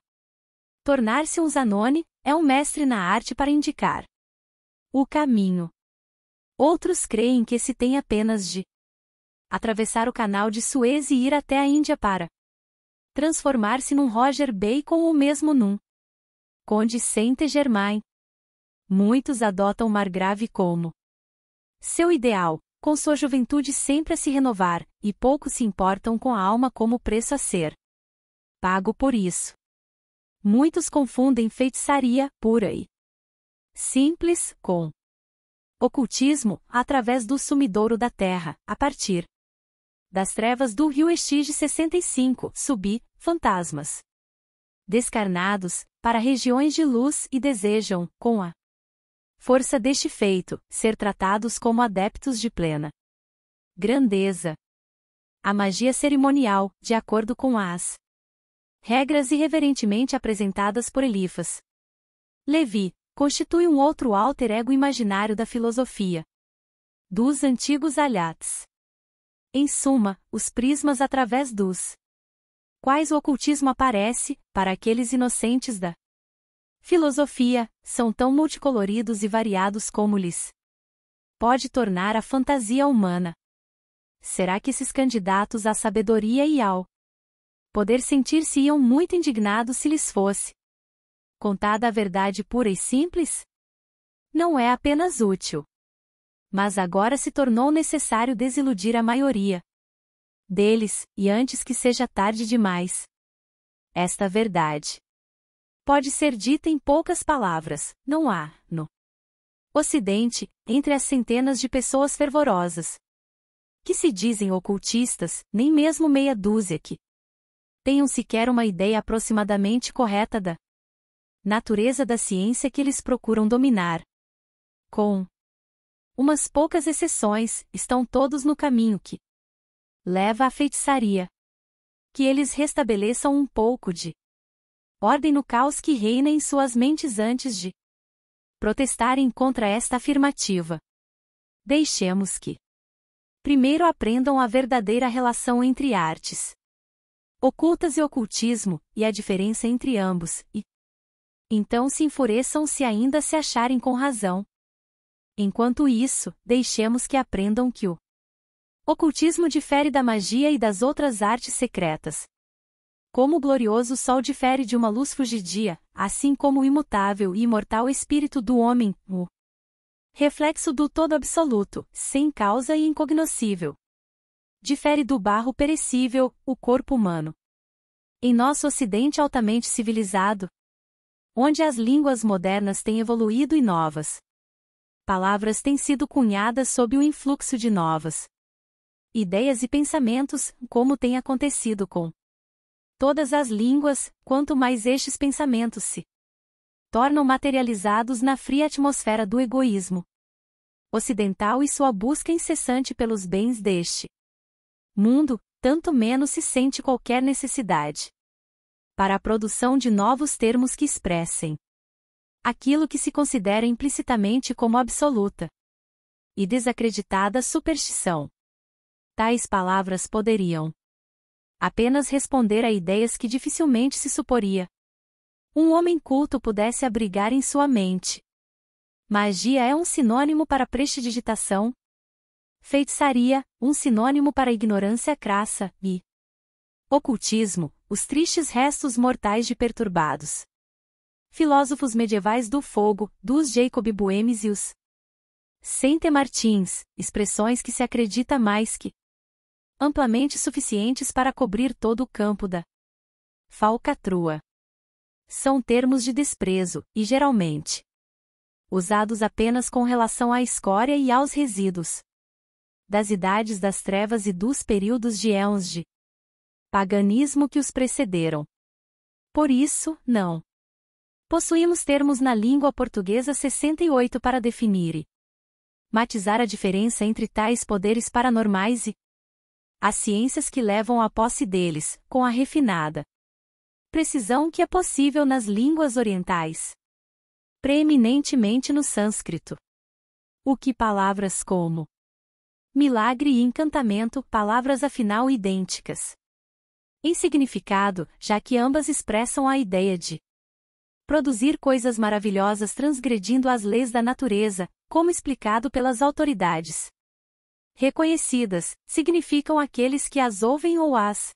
tornar-se um Zanoni é um mestre na arte para indicar o caminho. Outros creem que se tem apenas de atravessar o canal de Suez e ir até a Índia para transformar-se num Roger Bacon ou mesmo num Conde Saint-Germain. Muitos adotam Margrave como seu ideal, com sua juventude sempre a se renovar, e poucos se importam com a alma como preço a ser pago por isso. Muitos confundem feitiçaria pura e simples com ocultismo, através do sumidouro da terra, a partir das trevas do rio Estige 65, subir, fantasmas descarnados, para regiões de luz e desejam, com a força deste feito, ser tratados como adeptos de plena grandeza. A magia cerimonial, de acordo com as regras irreverentemente apresentadas por Elifas Levi, constitui um outro alter ego imaginário da filosofia dos antigos alhates. Em suma, os prismas através dos quais o ocultismo aparece, para aqueles inocentes da filosofia, são tão multicoloridos e variados como lhes pode tornar a fantasia humana. Será que esses candidatos à sabedoria e ao poder sentir-se-iam muito indignados se lhes fosse contada a verdade pura e simples? Não é apenas útil, mas agora se tornou necessário desiludir a maioria deles, e antes que seja tarde demais. Esta verdade pode ser dita em poucas palavras, não há, no Ocidente, entre as centenas de pessoas fervorosas que se dizem ocultistas, nem mesmo meia dúzia que tenham sequer uma ideia aproximadamente correta da natureza da ciência que eles procuram dominar. Com umas poucas exceções, estão todos no caminho que leva à feitiçaria. Que eles restabeleçam um pouco de ordem no caos que reina em suas mentes antes de protestarem contra esta afirmativa. Deixemos que primeiro aprendam a verdadeira relação entre artes ocultas e ocultismo, e a diferença entre ambos, e então se enfureçam se ainda se acharem com razão. Enquanto isso, deixemos que aprendam que o ocultismo difere da magia e das outras artes secretas. Como o glorioso sol difere de uma luz fugidia, assim como o imutável e imortal espírito do homem, o reflexo do todo absoluto, sem causa e incognoscível, difere do barro perecível, o corpo humano. Em nosso ocidente altamente civilizado, onde as línguas modernas têm evoluído e novas palavras têm sido cunhadas sob o influxo de novas ideias e pensamentos, como tem acontecido com todas as línguas, quanto mais estes pensamentos se tornam materializados na fria atmosfera do egoísmo ocidental e sua busca incessante pelos bens deste mundo, tanto menos se sente qualquer necessidade para a produção de novos termos que expressem aquilo que se considera implicitamente como absoluta e desacreditada superstição. Tais palavras poderiam apenas responder a ideias que dificilmente se suporia um homem culto pudesse abrigar em sua mente. Magia é um sinônimo para prestidigitação, feitiçaria, um sinônimo para ignorância crassa, e ocultismo, os tristes restos mortais de perturbados filósofos medievais do fogo, dos Jacob Boehmes e os Saint Martins, expressões que se acredita mais que amplamente suficientes para cobrir todo o campo da falcatrua. São termos de desprezo, e geralmente usados apenas com relação à escória e aos resíduos das idades das trevas e dos períodos de éons de paganismo que os precederam. Por isso, não possuímos termos na língua portuguesa 68 para definir e matizar a diferença entre tais poderes paranormais e as ciências que levam à posse deles, com a refinada precisão que é possível nas línguas orientais, preeminentemente no sânscrito. O que palavras como milagre e encantamento, palavras afinal idênticas em significado, já que ambas expressam a ideia de produzir coisas maravilhosas transgredindo as leis da natureza, como explicado pelas autoridades reconhecidas, significam aqueles que as ouvem ou as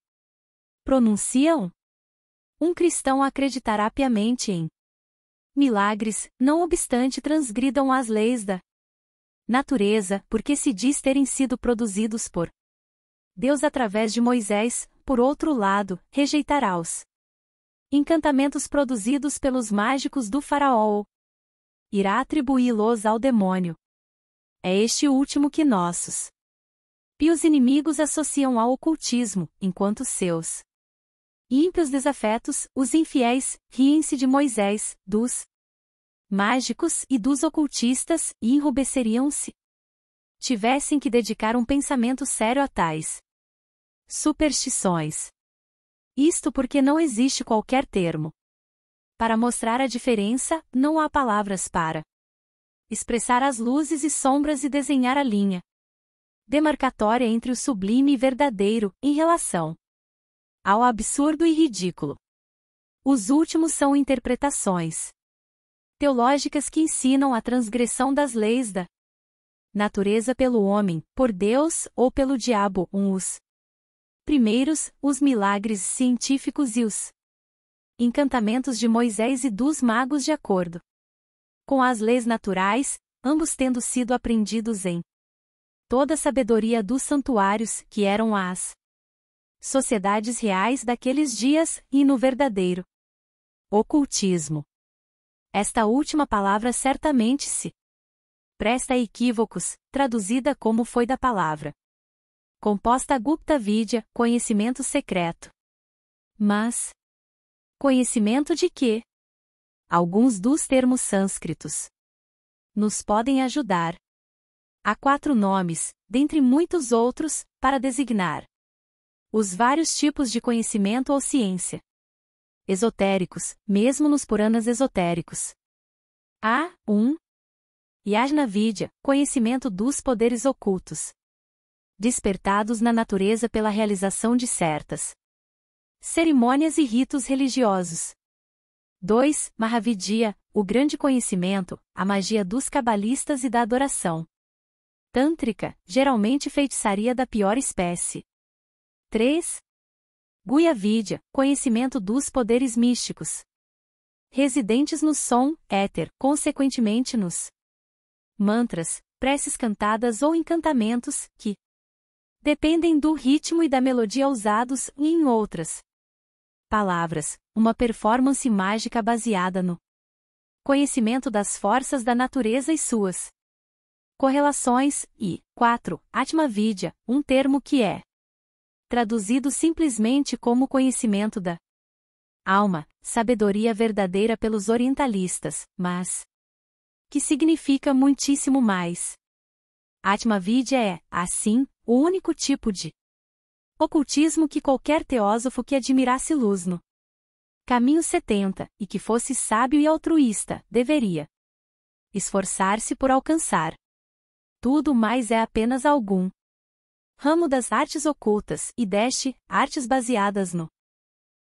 pronunciam. Um cristão acreditará piamente em milagres, não obstante transgridam as leis da natureza, porque se diz terem sido produzidos por Deus através de Moisés. Por outro lado, rejeitará os encantamentos produzidos pelos mágicos do faraó ou irá atribuí-los ao demônio. É este último que nossos pios inimigos associam ao ocultismo, enquanto seus ímpios desafetos, os infiéis, riem-se de Moisés, dos mágicos e dos ocultistas, e enrubesceriam-se. Tivessem que dedicar um pensamento sério a tais superstições. Isto porque não existe qualquer termo para mostrar a diferença, não há palavras para expressar as luzes e sombras e desenhar a linha demarcatória entre o sublime e verdadeiro, em relação ao absurdo e ridículo. Os últimos são interpretações teológicas que ensinam a transgressão das leis da natureza pelo homem, por Deus ou pelo diabo, os primeiros, os milagres científicos e os encantamentos de Moisés e dos magos de acordo com as leis naturais, ambos tendo sido aprendidos em toda a sabedoria dos santuários, que eram as sociedades reais daqueles dias, e no verdadeiro ocultismo. Esta última palavra certamente se presta a equívocos, traduzida como foi da palavra composta Gupta Vidya, conhecimento secreto. Mas conhecimento de quê? Alguns dos termos sânscritos nos podem ajudar. Há 4 nomes, dentre muitos outros, para designar os vários tipos de conhecimento ou ciência esotéricos, mesmo nos Puranas esotéricos. Há 1. Yajna Vidya, conhecimento dos poderes ocultos despertados na natureza pela realização de certas cerimônias e ritos religiosos. 2. Mahavidya, o grande conhecimento, a magia dos cabalistas e da adoração tântrica, geralmente feitiçaria da pior espécie. 3. Guhya Vidya, conhecimento dos poderes místicos residentes no som, éter, consequentemente nos mantras, preces cantadas ou encantamentos, que dependem do ritmo e da melodia usados, e em outras palavras, uma performance mágica baseada no conhecimento das forças da natureza e suas correlações, e 4. Atma Vidya, um termo que é traduzido simplesmente como conhecimento da alma, sabedoria verdadeira pelos orientalistas, mas que significa muitíssimo mais. Atma Vidya é, assim, o único tipo de ocultismo que qualquer teósofo que admirasse luz no caminho 70, e que fosse sábio e altruísta, deveria esforçar-se por alcançar. Tudo mais é apenas algum ramo das artes ocultas, e deste, artes baseadas no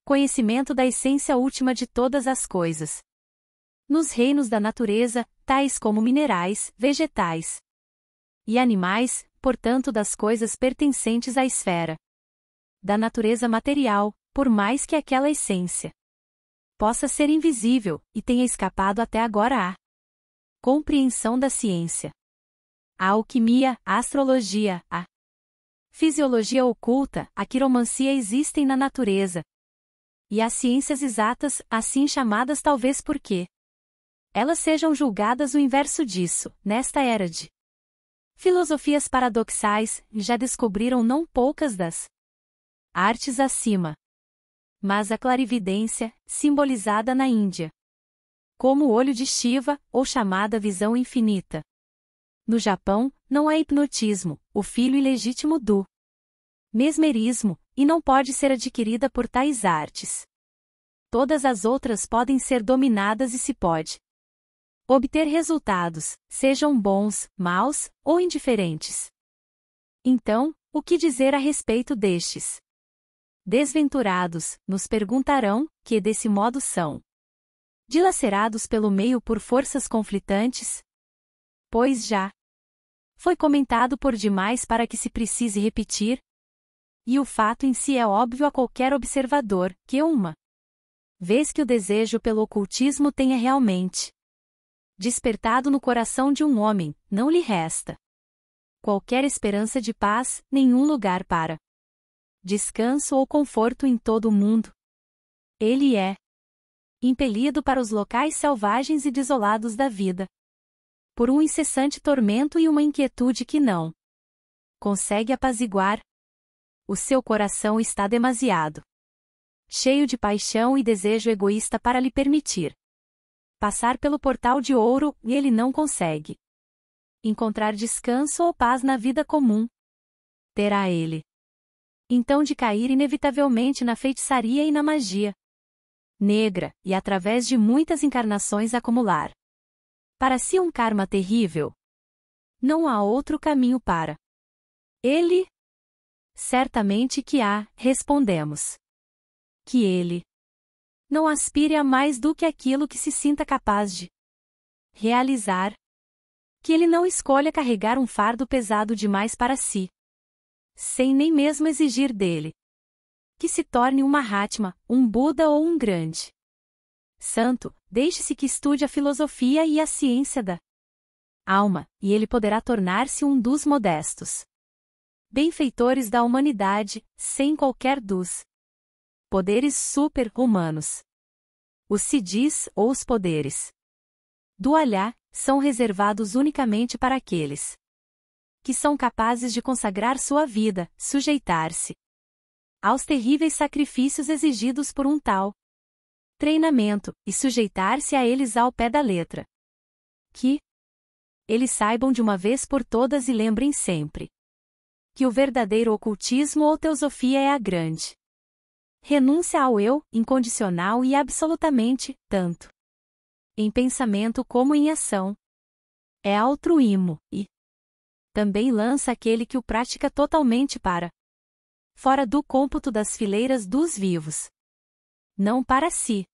conhecimento da essência última de todas as coisas. Nos reinos da natureza, tais como minerais, vegetais e animais, portanto das coisas pertencentes à esfera da natureza material, por mais que aquela essência possa ser invisível, e tenha escapado até agora à compreensão da ciência, a alquimia, a astrologia, a Fisiologia oculta, a quiromancia existem na natureza. E as ciências exatas, assim chamadas talvez porque elas sejam julgadas o inverso disso, nesta era de filosofias paradoxais, já descobriram não poucas das artes acima. Mas a clarividência, simbolizada na Índia como o olho de Shiva, ou chamada visão infinita. No Japão, não há hipnotismo, o filho ilegítimo do mesmerismo, e não pode ser adquirida por tais artes. Todas as outras podem ser dominadas e se pode obter resultados, sejam bons, maus ou indiferentes. Então, o que dizer a respeito destes desventurados, nos perguntarão, que desse modo são dilacerados pelo meio por forças conflitantes? Pois já foi comentado por demais para que se precise repetir, e o fato em si é óbvio a qualquer observador, que uma vez que o desejo pelo ocultismo tenha realmente despertado no coração de um homem, não lhe resta qualquer esperança de paz, nenhum lugar para descanso ou conforto em todo o mundo. Ele é impelido para os locais selvagens e desolados da vida por um incessante tormento e uma inquietude que não consegue apaziguar. O seu coração está demasiado cheio de paixão e desejo egoísta para lhe permitir passar pelo portal de ouro, e ele não consegue encontrar descanso ou paz na vida comum. Terá ele então de cair inevitavelmente na feitiçaria e na magia negra, e através de muitas encarnações acumular para si um karma terrível. Não há outro caminho para ele? Certamente que há, respondemos. Que ele não aspire a mais do que aquilo que se sinta capaz de realizar. Que ele não escolha carregar um fardo pesado demais para si, sem nem mesmo exigir dele que se torne um Mahatma, um Buda ou um grande santo. Deixe-se que estude a filosofia e a ciência da alma, e ele poderá tornar-se um dos modestos benfeitores da humanidade, sem qualquer dos poderes super-humanos. Os siddhis, ou os poderes do Alá, são reservados unicamente para aqueles que são capazes de consagrar sua vida, sujeitar-se aos terríveis sacrifícios exigidos por um tal treinamento, e sujeitar-se a eles ao pé da letra. Que eles saibam de uma vez por todas e lembrem sempre que o verdadeiro ocultismo ou teosofia é a grande renúncia ao eu, incondicional e absolutamente, tanto em pensamento como em ação. É altruísmo, e também lança aquele que o pratica totalmente para fora do cômputo das fileiras dos vivos. Não para si,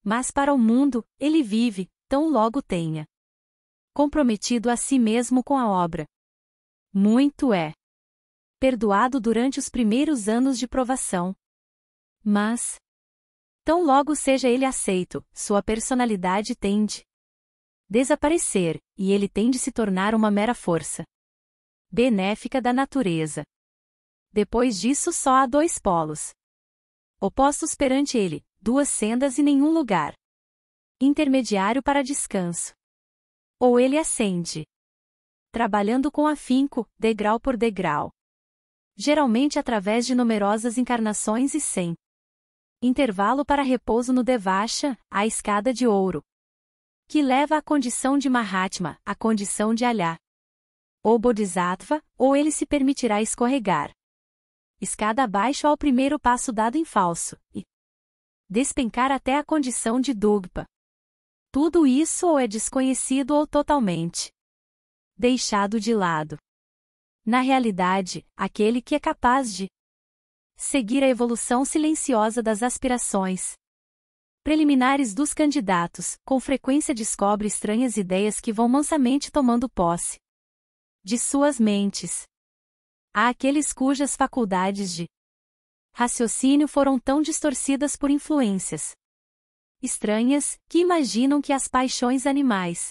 mas para o mundo, ele vive, tão logo tenha comprometido a si mesmo com a obra. Muito é perdoado durante os primeiros anos de provação. Mas, tão logo seja ele aceito, sua personalidade tende desaparecer, e ele tende se tornar uma mera força benéfica da natureza. Depois disso só há dois polos opostos perante ele, duas sendas e nenhum lugar intermediário para descanso. Ou ele ascende, trabalhando com afinco, degrau por degrau, geralmente através de numerosas encarnações e sem intervalo para repouso no Devasha, a escada de ouro, que leva à condição de Mahatma, à condição de Alá, ou Bodhisattva, ou ele se permitirá escorregar escada abaixo ao primeiro passo dado em falso, e despencar até a condição de Dugpa. Tudo isso ou é desconhecido ou totalmente deixado de lado. Na realidade, aquele que é capaz de seguir a evolução silenciosa das aspirações preliminares dos candidatos, com frequência descobre estranhas ideias que vão mansamente tomando posse de suas mentes. Há aqueles cujas faculdades de raciocínio foram tão distorcidas por influências estranhas, que imaginam que as paixões animais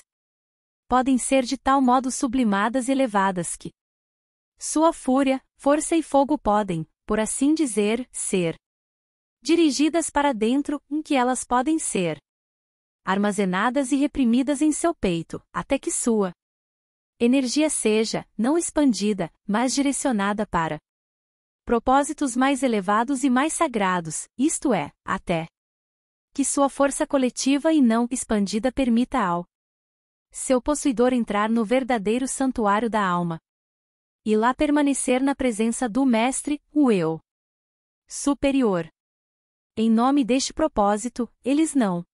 podem ser de tal modo sublimadas e elevadas que Sua fúria, força e fogo podem, por assim dizer, ser dirigidas para dentro, em que elas podem ser armazenadas e reprimidas em seu peito, até que sua energia seja, não expandida, mas direcionada para propósitos mais elevados e mais sagrados, isto é, até que sua força coletiva e não expandida permita ao seu possuidor entrar no verdadeiro santuário da alma e lá permanecer na presença do Mestre, o Eu superior. Em nome deste propósito, eles não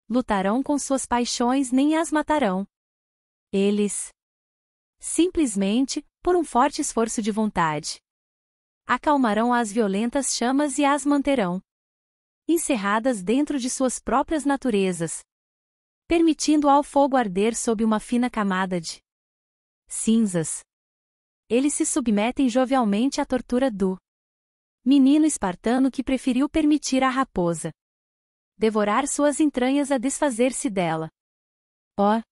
lutarão com suas paixões nem as matarão. Eles simplesmente, por um forte esforço de vontade, acalmarão as violentas chamas e as manterão encerradas dentro de suas próprias naturezas, permitindo ao fogo arder sob uma fina camada de cinzas. Eles se submetem jovialmente à tortura do menino espartano que preferiu permitir à raposa devorar suas entranhas a desfazer-se dela. Ó,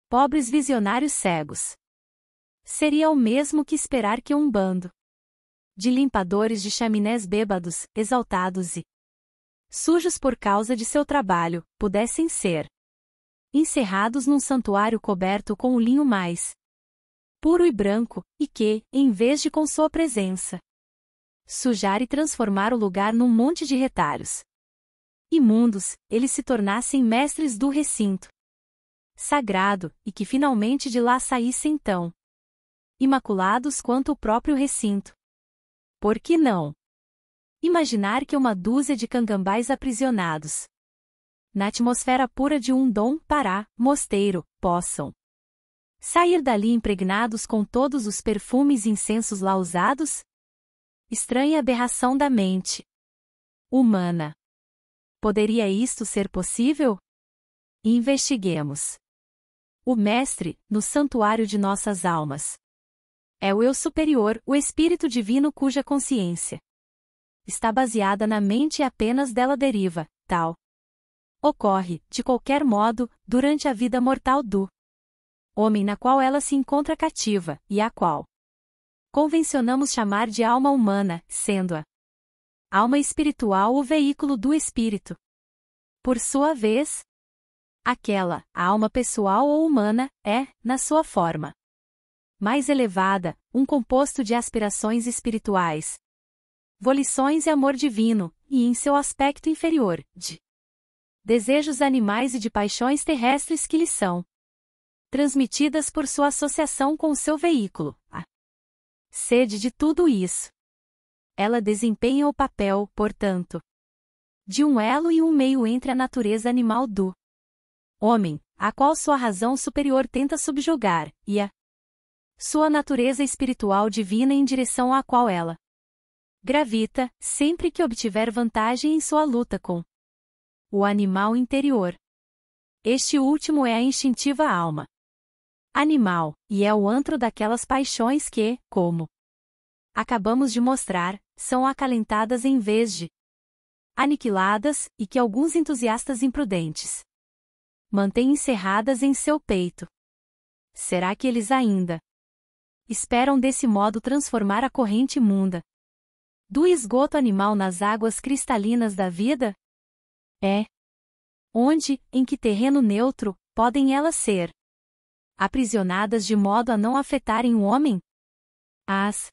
pobres visionários cegos! Seria o mesmo que esperar que um bando de limpadores de chaminés bêbados, exaltados e sujos por causa de seu trabalho, pudessem ser encerrados num santuário coberto com o linho mais puro e branco, e que, em vez de com sua presença, sujar e transformar o lugar num monte de retalhos imundos, eles se tornassem mestres do recinto sagrado, e que finalmente de lá saíssem tão imaculados quanto o próprio recinto. Por que não imaginar que uma dúzia de cangambais aprisionados na atmosfera pura de um Dom Pará, mosteiro, possam sair dali impregnados com todos os perfumes e incensos lá usados? Estranha aberração da mente humana. Poderia isto ser possível? Investiguemos. O Mestre, no santuário de nossas almas, é o Eu superior, o Espírito Divino cuja consciência está baseada na mente e apenas dela deriva, tal ocorre, de qualquer modo, durante a vida mortal do homem na qual ela se encontra cativa, e a qual convencionamos chamar de alma humana, sendo a alma espiritual o veículo do espírito. Por sua vez, aquela, a alma pessoal ou humana, é, na sua forma mais elevada, um composto de aspirações espirituais, volições e amor divino, e em seu aspecto inferior, de desejos animais e de paixões terrestres que lhe são transmitidas por sua associação com o seu veículo, a sede de tudo isso. Ela desempenha o papel, portanto, de um elo e um meio entre a natureza animal do homem, a qual sua razão superior tenta subjugar, e a sua natureza espiritual divina em direção à qual ela gravita, sempre que obtiver vantagem em sua luta com o animal interior. Este último é a instintiva alma animal, e é o antro daquelas paixões que, como acabamos de mostrar, são acalentadas em vez de aniquiladas, e que alguns entusiastas imprudentes mantêm encerradas em seu peito. Será que eles ainda esperam desse modo transformar a corrente imunda do esgoto animal nas águas cristalinas da vida? É. Onde, em que terreno neutro, podem elas ser aprisionadas de modo a não afetarem o homem? As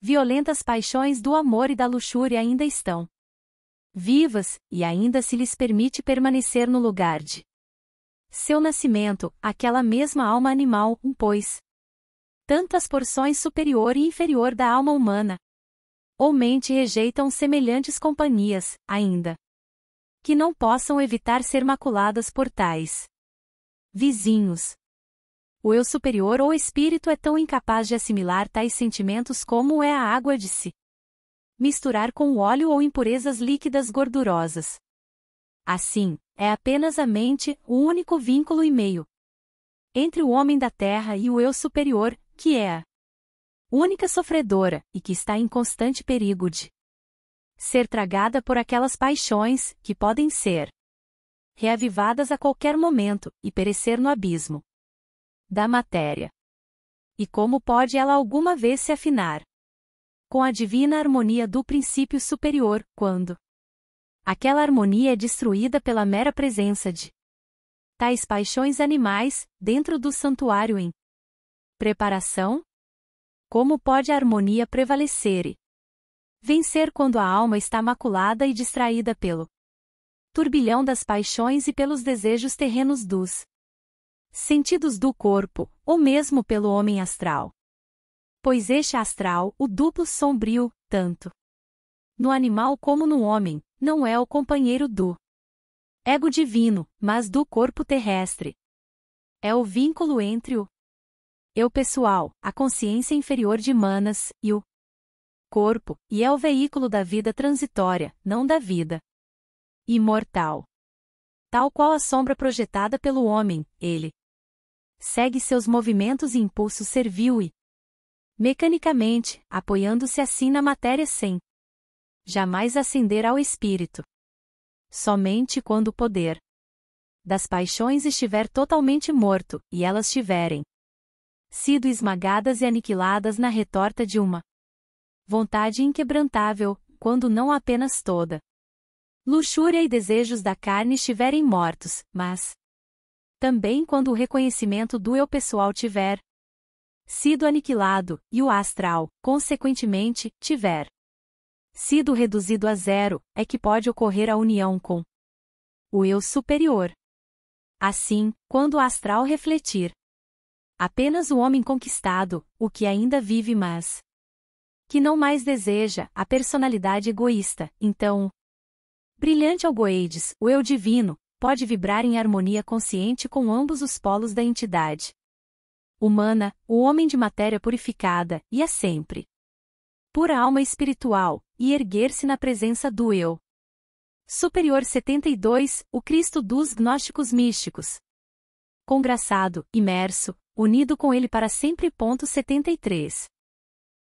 violentas paixões do amor e da luxúria ainda estão vivas, e ainda se lhes permite permanecer no lugar de seu nascimento, aquela mesma alma animal, pois tantas porções superior e inferior da alma humana ou mente rejeitam semelhantes companhias, ainda que não possam evitar ser maculadas por tais vizinhos. O eu superior ou espírito é tão incapaz de assimilar tais sentimentos como é a água de se misturar com o óleo ou impurezas líquidas gordurosas. Assim, é apenas a mente o único vínculo e meio entre o homem da terra e o eu superior, que é a única sofredora, e que está em constante perigo de ser tragada por aquelas paixões, que podem ser reavivadas a qualquer momento, e perecer no abismo da matéria. E como pode ela alguma vez se afinar com a divina harmonia do princípio superior, quando aquela harmonia é destruída pela mera presença de tais paixões animais, dentro do santuário em preparação? Como pode a harmonia prevalecer e vencer quando a alma está maculada e distraída pelo turbilhão das paixões e pelos desejos terrenos dos sentidos do corpo, ou mesmo pelo homem astral? Pois este astral, o duplo sombrio, tanto no animal como no homem, não é o companheiro do ego divino, mas do corpo terrestre. É o vínculo entre o eu pessoal, a consciência inferior de Manas, e o corpo, e é o veículo da vida transitória, não da vida imortal. Tal qual a sombra projetada pelo homem, ele segue seus movimentos e impulsos servil e mecanicamente, apoiando-se assim na matéria sem jamais ascender ao espírito. Somente quando o poder das paixões estiver totalmente morto, e elas tiverem sido esmagadas e aniquiladas na retorta de uma vontade inquebrantável, quando não apenas toda luxúria e desejos da carne estiverem mortos, mas também quando o reconhecimento do eu pessoal tiver sido aniquilado, e o astral, consequentemente, tiver sido reduzido a zero, é que pode ocorrer a união com o eu superior. Assim, quando o astral refletir apenas o homem conquistado, o que ainda vive mas que não mais deseja a personalidade egoísta, então brilhante algoides, o eu divino, pode vibrar em harmonia consciente com ambos os polos da entidade humana, o homem de matéria purificada, e é sempre pura alma espiritual, e erguer-se na presença do eu superior. 72, o Cristo dos gnósticos místicos. Congraçado, imerso, unido com ele para sempre. 73.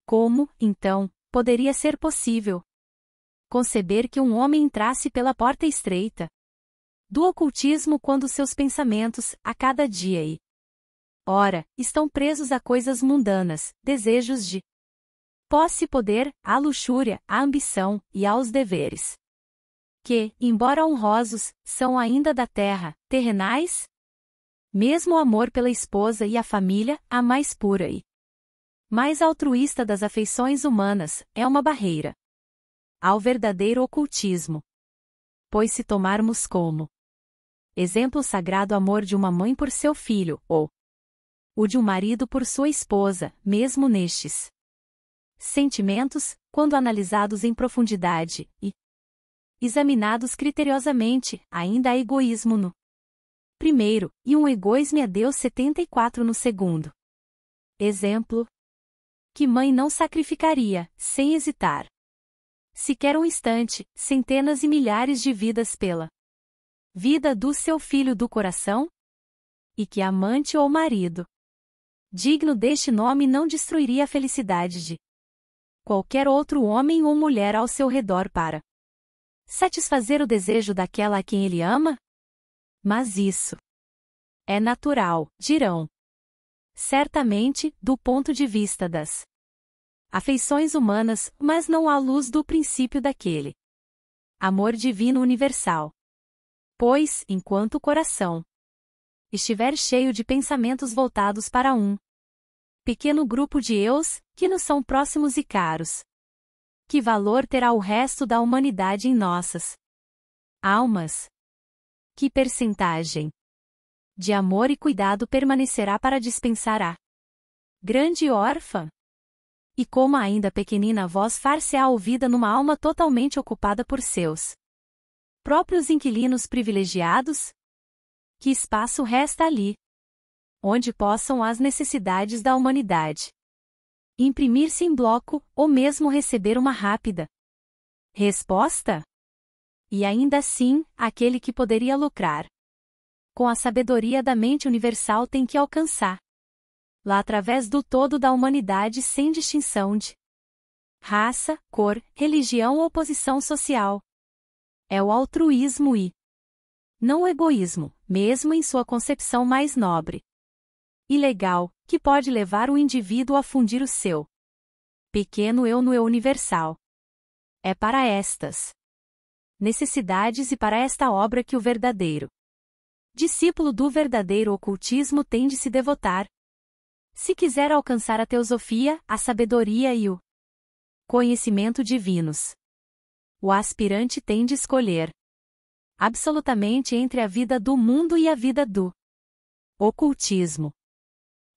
Como, então, poderia ser possível conceber que um homem entrasse pela porta estreita do ocultismo quando seus pensamentos, a cada dia e ora, estão presos a coisas mundanas, desejos de posse e poder, à luxúria, à ambição, e aos deveres que, embora honrosos, são ainda da terra, terrenais? Mesmo o amor pela esposa e a família, a mais pura e mais altruísta das afeições humanas, é uma barreira ao verdadeiro ocultismo. Pois se tomarmos como exemplo o sagrado amor de uma mãe por seu filho, ou o de um marido por sua esposa, mesmo nestes sentimentos, quando analisados em profundidade e examinados criteriosamente, ainda há egoísmo no primeiro, e um egoísmo a Deus. 74 no segundo. Exemplo: que mãe não sacrificaria, sem hesitar, sequer um instante, centenas e milhares de vidas pela vida do seu filho do coração? E que amante ou marido digno deste nome não destruiria a felicidade de qualquer outro homem ou mulher ao seu redor para satisfazer o desejo daquela a quem ele ama? Mas isso é natural, dirão. Certamente, do ponto de vista das afeições humanas, mas não à luz do princípio daquele amor divino universal. Pois, enquanto o coração estiver cheio de pensamentos voltados para um pequeno grupo de eus, que nos são próximos e caros, que valor terá o resto da humanidade em nossas almas? Que percentagem de amor e cuidado permanecerá para dispensar a grande órfã? E como ainda pequenina voz far-se-á ouvida numa alma totalmente ocupada por seus próprios inquilinos privilegiados? Que espaço resta ali, onde possam as necessidades da humanidade imprimir-se em bloco, ou mesmo receber uma rápida resposta? E ainda assim, aquele que poderia lucrar com a sabedoria da mente universal tem que alcançar lá através do todo da humanidade sem distinção de raça, cor, religião ou posição social. É o altruísmo e não o egoísmo, mesmo em sua concepção mais nobre e legal, que pode levar o indivíduo a fundir o seu pequeno eu no eu universal. É para estas necessidades e para esta obra que o verdadeiro discípulo do verdadeiro ocultismo tem de se devotar. Se quiser alcançar a teosofia, a sabedoria e o conhecimento divinos, o aspirante tem de escolher absolutamente entre a vida do mundo e a vida do ocultismo.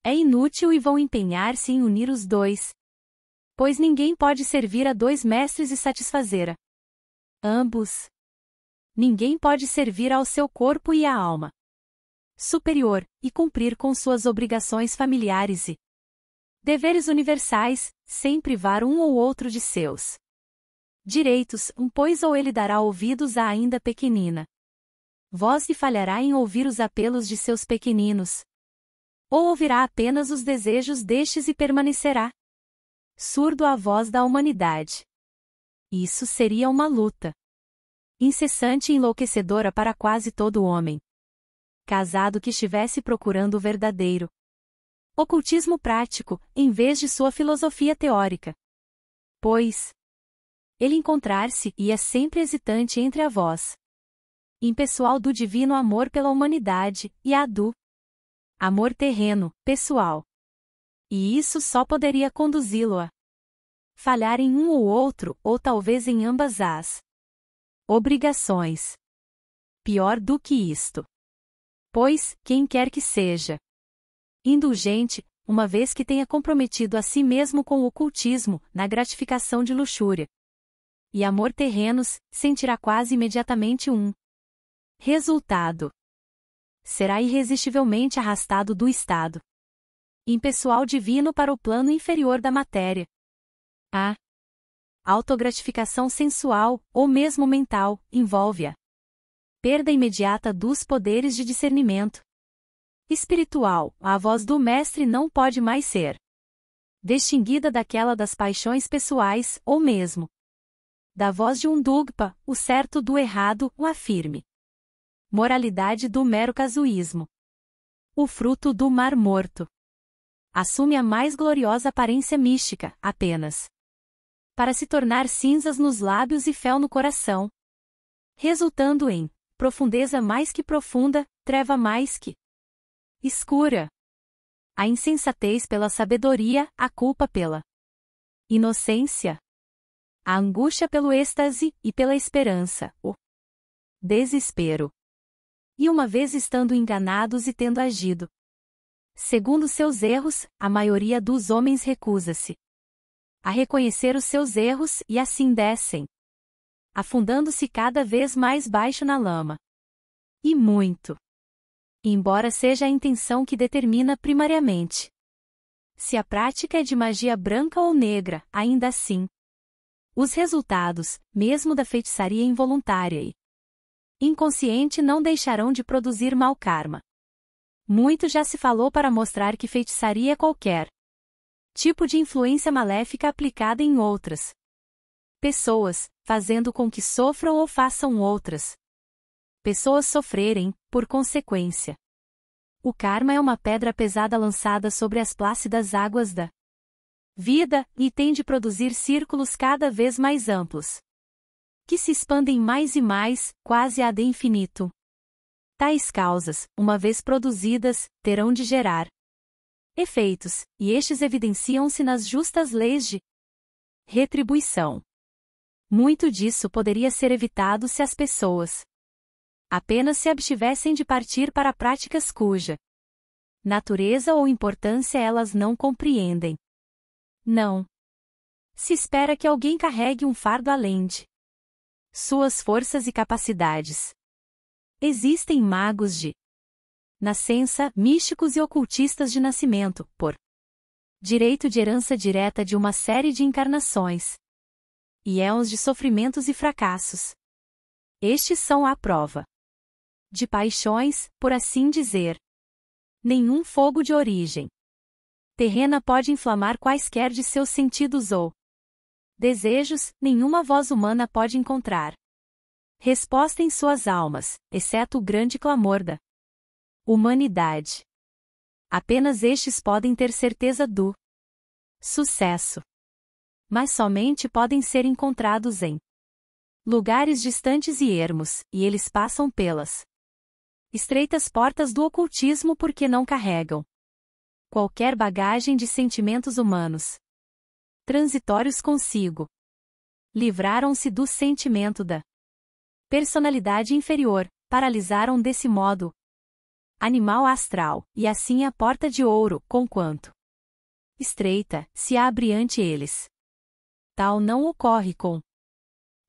É inútil e vão empenhar-se em unir os dois, pois ninguém pode servir a dois mestres e satisfazer a ambos. Ninguém pode servir ao seu corpo e à alma superior, e cumprir com suas obrigações familiares e deveres universais, sem privar um ou outro de seus direitos, pois ou ele dará ouvidos à ainda pequenina voz e falhará em ouvir os apelos de seus pequeninos, ou ouvirá apenas os desejos destes e permanecerá surdo à voz da humanidade. Isso seria uma luta incessante e enlouquecedora para quase todo homem casado que estivesse procurando o verdadeiro ocultismo prático, em vez de sua filosofia teórica. Pois ele encontrar-se ia sempre hesitante entre a voz impessoal do divino amor pela humanidade e a do amor terreno, pessoal. E isso só poderia conduzi-lo a falhar em um ou outro, ou talvez em ambas as obrigações. Pior do que isto. Pois, quem quer que seja indulgente, uma vez que tenha comprometido a si mesmo com o ocultismo, na gratificação de luxúria e amor terrenos, sentirá quase imediatamente um resultado. Será irresistivelmente arrastado do estado impessoal divino para o plano inferior da matéria. A autogratificação sensual, ou mesmo mental, envolve a perda imediata dos poderes de discernimento espiritual. A voz do mestre não pode mais ser distinguida daquela das paixões pessoais, ou mesmo da voz de um dugpa, o certo do errado, a firme moralidade do mero casuísmo. O fruto do mar morto assume a mais gloriosa aparência mística, apenas para se tornar cinzas nos lábios e fel no coração, resultando em profundeza mais que profunda, treva mais que escura. A insensatez pela sabedoria, a culpa pela inocência, a angústia pelo êxtase e pela esperança, o desespero. E uma vez estando enganados e tendo agido segundo seus erros, a maioria dos homens recusa-se a reconhecer os seus erros e assim descem, afundando-se cada vez mais baixo na lama. E muito. Embora seja a intenção que determina primariamente se a prática é de magia branca ou negra, ainda assim, os resultados, mesmo da feitiçaria involuntária e inconsciente, não deixarão de produzir mau karma. Muito já se falou para mostrar que feitiçaria é qualquer tipo de influência maléfica aplicada em outras pessoas, fazendo com que sofram ou façam outras pessoas sofrerem, por consequência. O karma é uma pedra pesada lançada sobre as plácidas águas da vida, e tem de produzir círculos cada vez mais amplos, que se expandem mais e mais, quase ad infinitum. Tais causas, uma vez produzidas, terão de gerar efeitos, e estes evidenciam-se nas justas leis de retribuição. Muito disso poderia ser evitado se as pessoas apenas se abstivessem de partir para práticas cuja natureza ou importância elas não compreendem. Não se espera que alguém carregue um fardo além de suas forças e capacidades. Existem magos de nascença, místicos e ocultistas de nascimento, por direito de herança direta de uma série de encarnações e éons de sofrimentos e fracassos. Estes são a prova de paixões, por assim dizer. Nenhum fogo de origem terrena pode inflamar quaisquer de seus sentidos ou desejos, nenhuma voz humana pode encontrar resposta em suas almas, exceto o grande clamor da humanidade. Apenas estes podem ter certeza do sucesso. Mas somente podem ser encontrados em lugares distantes e ermos, e eles passam pelas estreitas portas do ocultismo porque não carregam qualquer bagagem de sentimentos humanos transitórios consigo. Livraram-se do sentimento da personalidade inferior, paralisaram desse modo animal astral, e assim a porta de ouro, conquanto estreita, se abre ante eles. Tal não ocorre com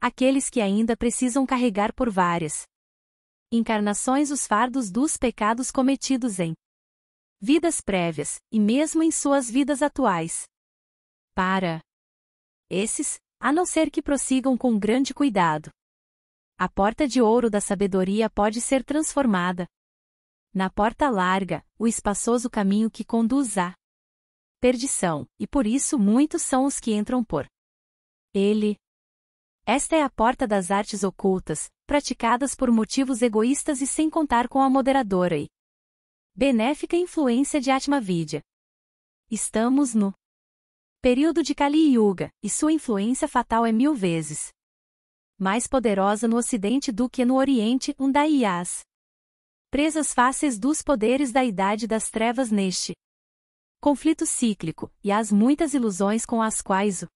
aqueles que ainda precisam carregar por várias encarnações os fardos dos pecados cometidos em vidas prévias, e mesmo em suas vidas atuais. Para esses, a não ser que prossigam com grande cuidado, a porta de ouro da sabedoria pode ser transformada na porta larga, o espaçoso caminho que conduz à perdição, e por isso muitos são os que entram por ele. Esta é a porta das artes ocultas, praticadas por motivos egoístas e sem contar com a moderadora e benéfica influência de Atmavidya. Estamos no período de Kali Yuga, e sua influência fatal é 1000 vezes mais poderosa no Ocidente do que no Oriente, daí as presas fáceis dos poderes da Idade das Trevas neste conflito cíclico, e as muitas ilusões com as quais o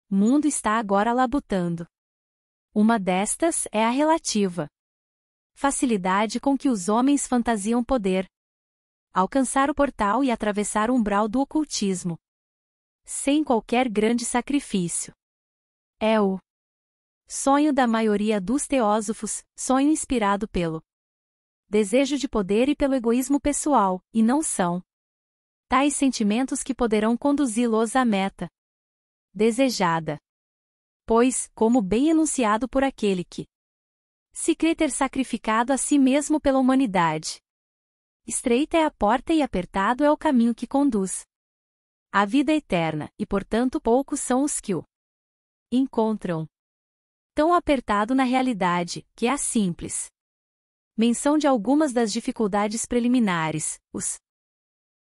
mundo está agora labutando. Uma destas é a relativa facilidade com que os homens fantasiam poder alcançar o portal e atravessar o umbral do ocultismo sem qualquer grande sacrifício. É o sonho da maioria dos teósofos, sonho inspirado pelo desejo de poder e pelo egoísmo pessoal, e não são tais sentimentos que poderão conduzi-los à meta desejada. Pois, como bem enunciado por aquele que se crê ter sacrificado a si mesmo pela humanidade, estreita é a porta e apertado é o caminho que conduz à vida eterna, e portanto poucos são os que o encontram. Tão apertado na realidade, que é a simples menção de algumas das dificuldades preliminares, os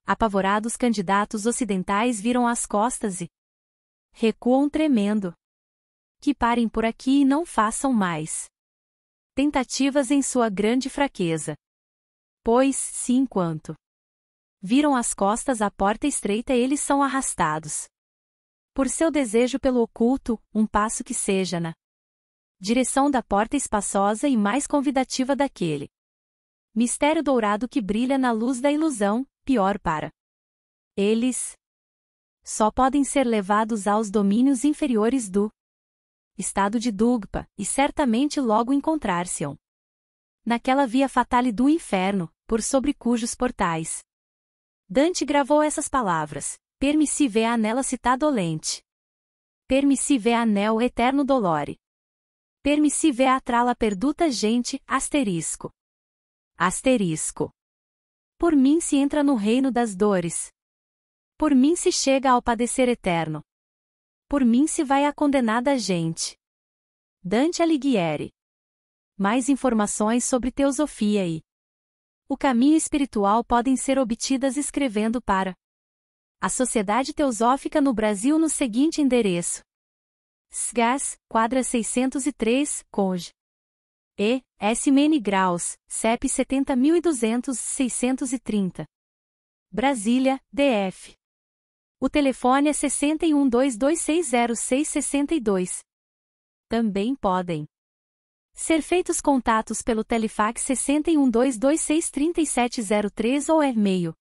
apavorados candidatos ocidentais viram as costas e recuam tremendo. Que parem por aqui e não façam mais tentativas em sua grande fraqueza. Pois, se enquanto viram as costas à porta estreita eles são arrastados por seu desejo pelo oculto, um passo que seja na direção da porta espaçosa e mais convidativa daquele mistério dourado que brilha na luz da ilusão, pior para eles, só podem ser levados aos domínios inferiores do estado de Dugpa, e certamente logo encontrar-se-ão naquela via fatale do inferno, por sobre cujos portais Dante gravou essas palavras: permissive a nela cità dolente. Permissive a nel eterno dolore. Permissive a trala perduta gente, asterisco. Asterisco. Por mim se entra no reino das dores. Por mim se chega ao padecer eterno. Por mim se vai a condenada gente. Dante Alighieri. Mais informações sobre teosofia e o caminho espiritual podem ser obtidas escrevendo para a Sociedade Teosófica no Brasil no seguinte endereço: SGAS, quadra 603, Conge. E. S.M.N. Graus, CEP 70.200-630. Brasília, DF. O telefone é 6122600662. Também podem ser feitos contatos pelo telefax 6122263703 ou e-mail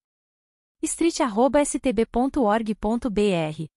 street@stb.org.br.